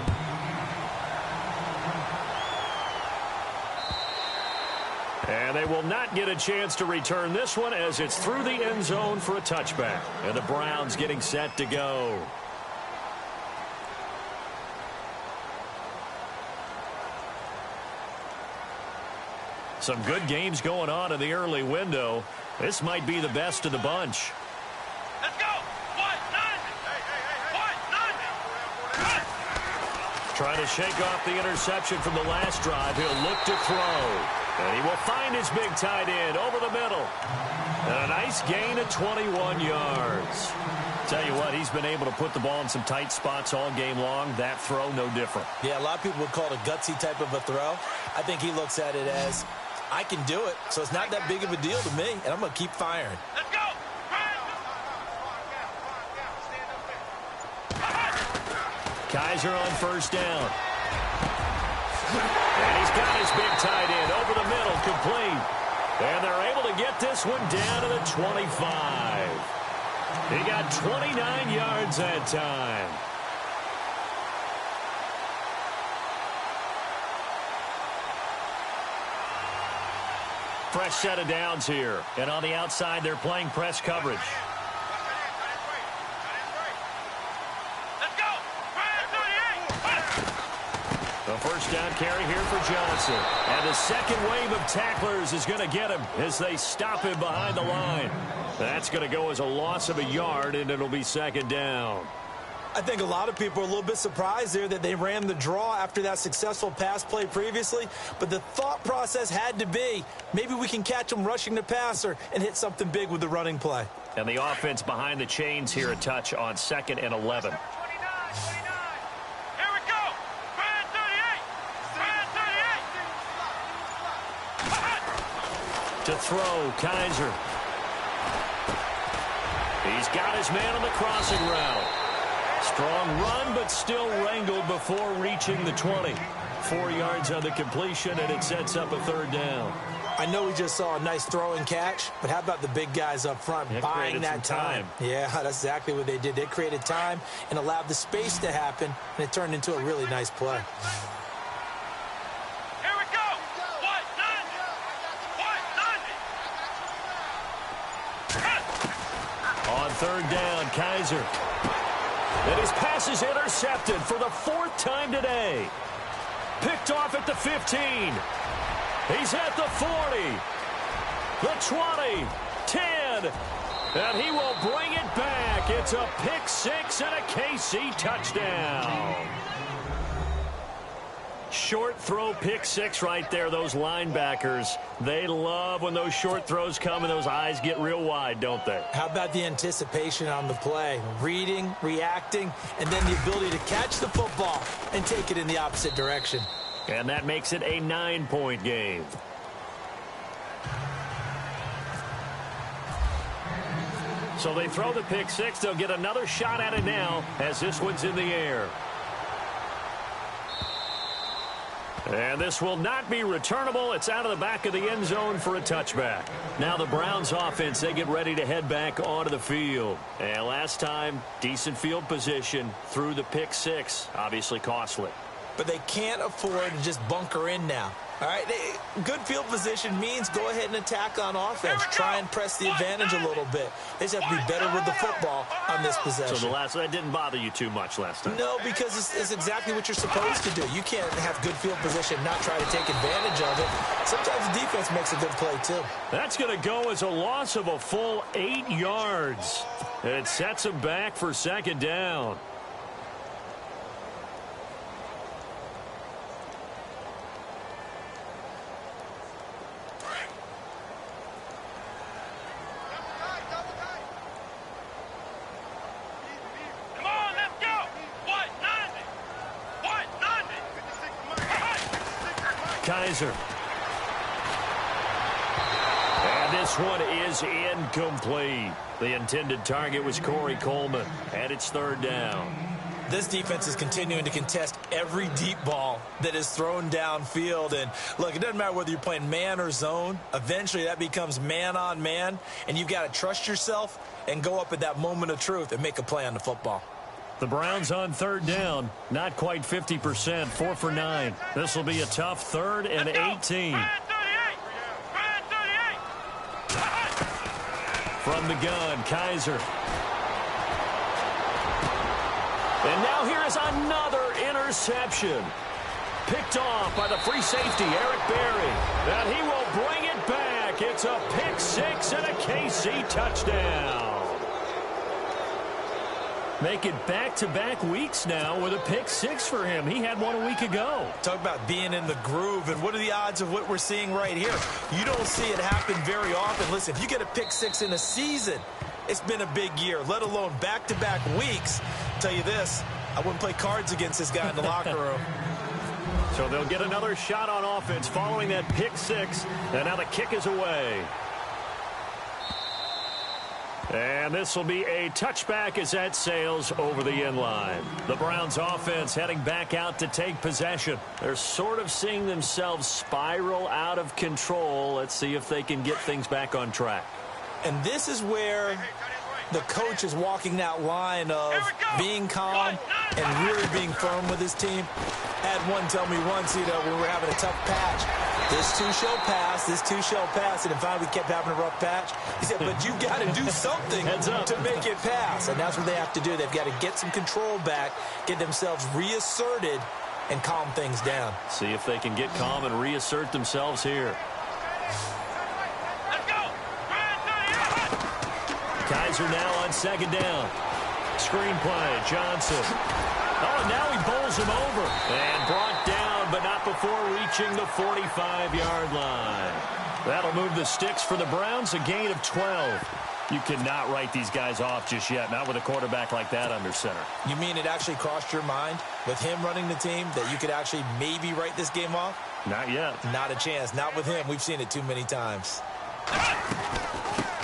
And they will not get a chance to return this one as it's through the end zone for a touchback. And the Browns getting set to go. Some good games going on in the early window. This might be the best of the bunch. Let's go. 1-9. Trying to shake off the interception from the last drive. He'll look to throw. And he will find his big tight end over the middle. And a nice gain of 21 yards. Tell you what, he's been able to put the ball in some tight spots all game long. That throw, no different. Yeah, a lot of people would call it a gutsy type of a throw. I think he looks at it as, I can do it, so it's not that big of a deal to me, and I'm going to keep firing. Let's go. Kaiser on first down. And he's got his big tight end over the middle, complete. And they're able to get this one down to the 25. He got 29 yards that time. Fresh set of downs here. And on the outside, they're playing press coverage. A first down carry here for Johnson. And the second wave of tacklers is going to get him as they stop him behind the line. That's going to go as a loss of a yard, and it'll be second down. I think a lot of people are a little bit surprised there that they ran the draw after that successful pass play previously. But the thought process had to be, maybe we can catch them rushing the passer and hit something big with the running play. And the offense behind the chains here a touch on 2nd and 11. To throw, Kaiser. He's got his man on the crossing route. Strong run, but still wrangled before reaching the 20. 4 yards on the completion, and it sets up a third down. I know we just saw a nice throw and catch, but how about the big guys up front buying that time? Yeah, that's exactly what they did. They created time and allowed the space to happen, and it turned into a really nice play. Here we go. On third down, Kaiser. And his pass is intercepted for the 4th time today. Picked off at the 15. He's at the 40, the 20, 10, and he will bring it back. It's a pick six and a KC touchdown. Short throw pick six right there. Those linebackers, they love when those short throws come and those eyes get real wide, don't they? How about the anticipation on the play? Reading, reacting, and then the ability to catch the football and take it in the opposite direction. And that makes it a 9-point game. So they throw the pick six. They'll get another shot at it now as this one's in the air. And this will not be returnable. It's out of the back of the end zone for a touchback. Now the Browns offense, they get ready to head back onto the field. And last time, decent field position through the pick six. Obviously costly. But they can't afford to just bunker in now. All right, good field position means go ahead and attack on offense. Try and press the advantage a little bit. They just have to be better with the football on this possession. So that didn't bother you too much last time? No, because it's exactly what you're supposed to do. You can't have good field position and not try to take advantage of it. Sometimes the defense makes a good play, too. That's going to go as a loss of a full 8 yards. And it sets them back for second down. Kaiser. And this one is incomplete. The intended target was Corey Coleman, and it's third down. This defense is continuing to contest every deep ball that is thrown downfield. And, look, it doesn't matter whether you're playing man or zone. Eventually that becomes man on man, and you've got to trust yourself and go up at that moment of truth and make a play on the football. The Browns on third down, not quite 50%, 4 for 9. This will be a tough 3rd and 18. From the gun, Kaiser. And now here is another interception. Picked off by the free safety, Eric Berry. And he will bring it back. It's a pick six and a KC touchdown. Make it back-to-back weeks now with a pick six for him. He had one a week ago. Talk about being in the groove, and what are the odds of what we're seeing right here? You don't see it happen very often. Listen, if you get a pick six in a season, it's been a big year, let alone back-to-back weeks. I'll tell you this, I wouldn't play cards against this guy in the locker room. So they'll get another shot on offense following that pick six, and now the kick is away. And this will be a touchback as that sails over the end line. The Browns offense heading back out to take possession. They're sort of seeing themselves spiral out of control. Let's see if they can get things back on track. And this is where the coach is walking that line of being calm and really being firm with his team. I had one tell me once, when we were having a tough patch, this too shall pass, this too shall pass, and then finally we kept having a rough patch. He said, but you got to do something to make it pass, and that's what they have to do. They've got to get some control back, get themselves reasserted, and calm things down. See if they can get calm and reassert themselves here. Let's go. Kaiser now on second down. Screen play, Johnson. Oh, and now he bowls him over. And brought down, but not before reaching the 45-yard line. That'll move the sticks for the Browns, a gain of 12. You cannot write these guys off just yet, not with a quarterback like that under center. You mean it actually crossed your mind with him running the team that you could actually maybe write this game off? Not yet. Not a chance. Not with him. We've seen it too many times.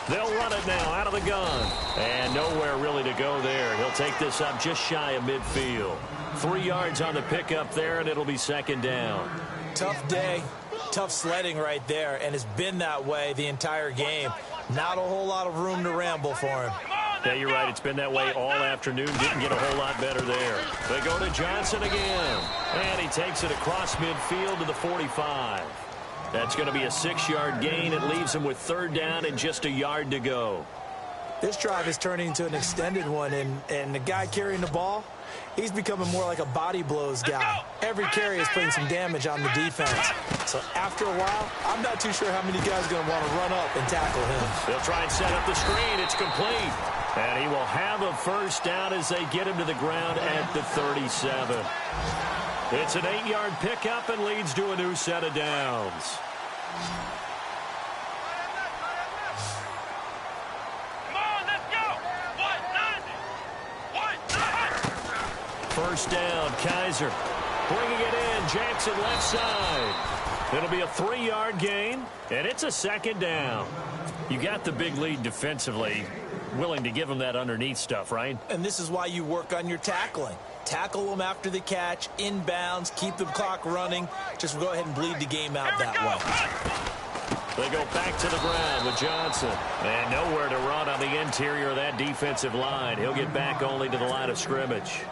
They'll run it now out of the gun. And nowhere really to go there. He'll take this up just shy of midfield. 3 yards on the pickup there, and it'll be second down. Tough day, tough sledding right there, and it's been that way the entire game. Not a whole lot of room to ramble for him. Yeah, you're right. It's been that way all afternoon. Didn't get a whole lot better there. They go to Johnson again. And he takes it across midfield to the 45. That's going to be a 6-yard gain. It leaves him with third down and just a yard to go. This drive is turning into an extended one, and the guy carrying the ball, he's becoming more like a body blows guy. Every carry is putting some damage on the defense. So after a while, I'm not too sure how many guys are going to want to run up and tackle him. They'll try and set up the screen. It's complete. And he will have a first down as they get him to the ground at the 37. It's an 8-yard pickup and leads to a new set of downs. First down, Kaiser. Bringing it in, Jackson left side. It'll be a 3-yard gain, and it's a second down. You got the big lead defensively. Willing to give them that underneath stuff, right? And this is why you work on your tackling. Tackle them after the catch, inbounds, keep the clock running. Just go ahead and bleed the game out that way. They go back to the ground with Johnson. And nowhere to run on the interior of that defensive line. He'll get back only to the line of scrimmage.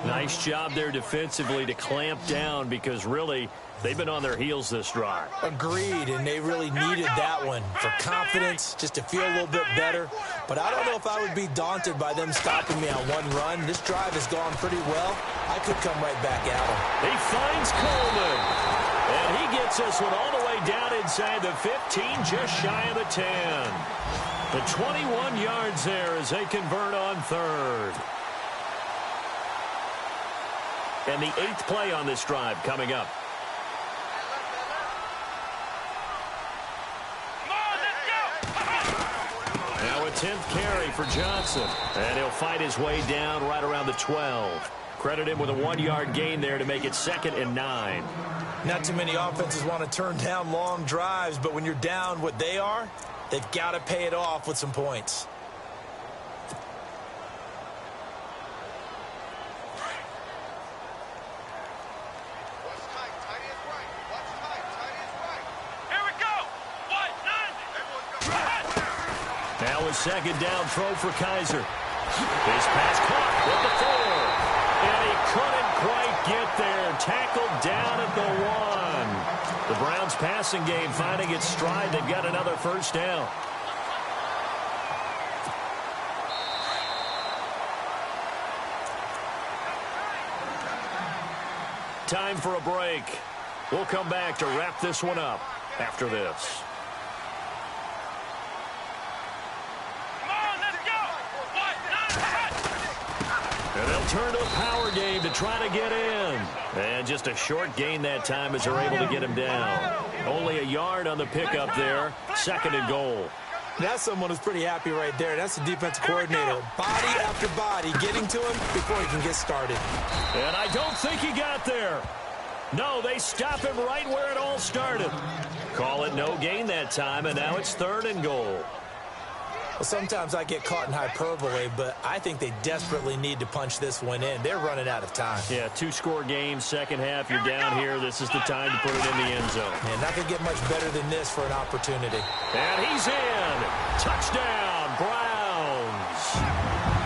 Nice job there defensively to clamp down because really they've been on their heels this drive. Agreed, and they really needed that one for confidence, just to feel a little bit better. But I don't know if I would be daunted by them stopping me on one run. This drive has gone pretty well. I could come right back at him. He finds Coleman, and he gets this one all the way down inside the 15, just shy of the 10. The 21 yards there as they convert on third. And the 8th play on this drive coming up. Now a 10th carry for Johnson. And he'll fight his way down right around the 12. Credit him with a 1-yard gain there to make it 2nd and 9. Not too many offenses want to turn down long drives, but when you're down what they are, they've got to pay it off with some points. Now a second down throw for Kaiser. His pass caught at the 4. And he couldn't quite get there. Tackled down at the 1. The Browns passing game finding its stride. They've got another first down. Time for a break. We'll come back to wrap this one up after this. And they'll turn to a power game to try to get in. And just a short gain that time as they're able to get him down. Only a yard on the pickup there. 2nd and goal. That's someone who's pretty happy right there. That's the defensive coordinator. Body after body getting to him before he can get started. And I don't think he got there. No, they stop him right where it all started. Call it no gain that time, and now it's 3rd and goal. Well, sometimes I get caught in hyperbole, but I think they desperately need to punch this one in. They're running out of time. Yeah, 2-score game, second half, you're down here. This is the time to put it in the end zone. And not going to get much better than this for an opportunity. And he's in. Touchdown, Browns.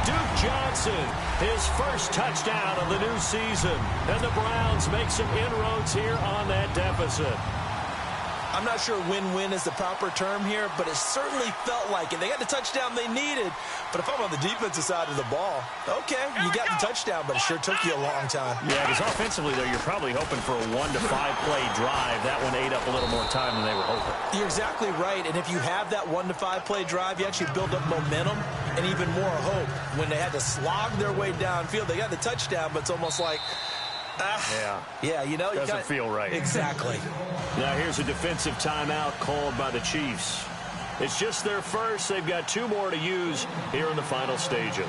Duke Johnson, his first touchdown of the new season. And the Browns make some inroads here on that deficit. I'm not sure win-win is the proper term here, but it certainly felt like it. They got the touchdown they needed, but if I'm on the defensive side of the ball, okay, you got the touchdown, but it sure took you a long time. Yeah, because offensively, though, you're probably hoping for a 1 to 5 play drive. That one ate up a little more time than they were hoping. You're exactly right, and if you have that 1 to 5 play drive, you actually build up momentum and even more hope. When they had to slog their way downfield, they got the touchdown, but it's almost like, yeah, you know, doesn't feel right. Exactly. Now here's a defensive timeout called by the Chiefs. It's just their first. They've got 2 more to use here in the final stages.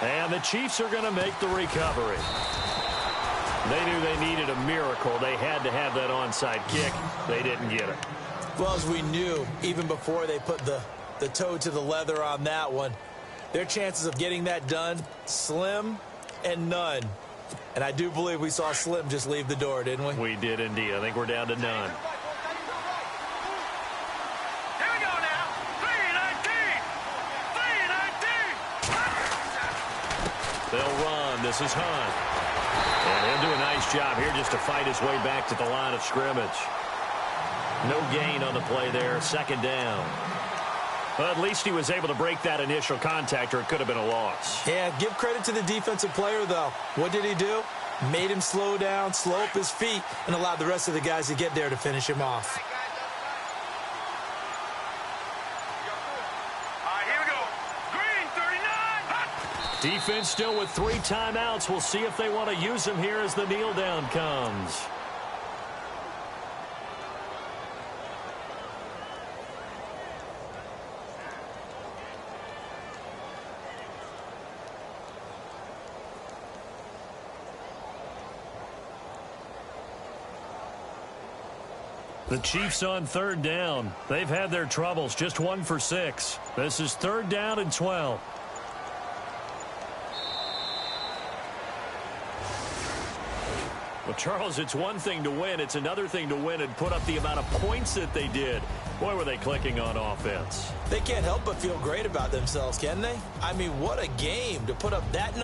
And the Chiefs are going to make the recovery. They knew they needed a miracle. They had to have that onside kick. They didn't get it. Well, as we knew, even before they put the toe to the leather on that one, their chances of getting that done, slim and none. And I do believe we saw Slim just leave the door, didn't we? We did indeed. I think we're down to none. Here we go now. 3-19. 3-19. They'll run. This is Hunt. And he'll do a nice job here just to fight his way back to the line of scrimmage. No gain on the play there. Second down. Well, at least he was able to break that initial contact, or it could have been a loss. Yeah, give credit to the defensive player, though. What did he do? Made him slow down, slow up his feet, and allowed the rest of the guys to get there to finish him off. All right, here we go. Green, 39. Hot. Defense still with 3 timeouts. We'll see if they want to use them here as the kneel down comes. The Chiefs on 3rd down. They've had their troubles, just 1 for 6. This is 3rd down and 12. Well, Charles, it's one thing to win. It's another thing to win and put up the amount of points that they did. Boy, were they clicking on offense. They can't help but feel great about themselves, can they? I mean, what a game to put up that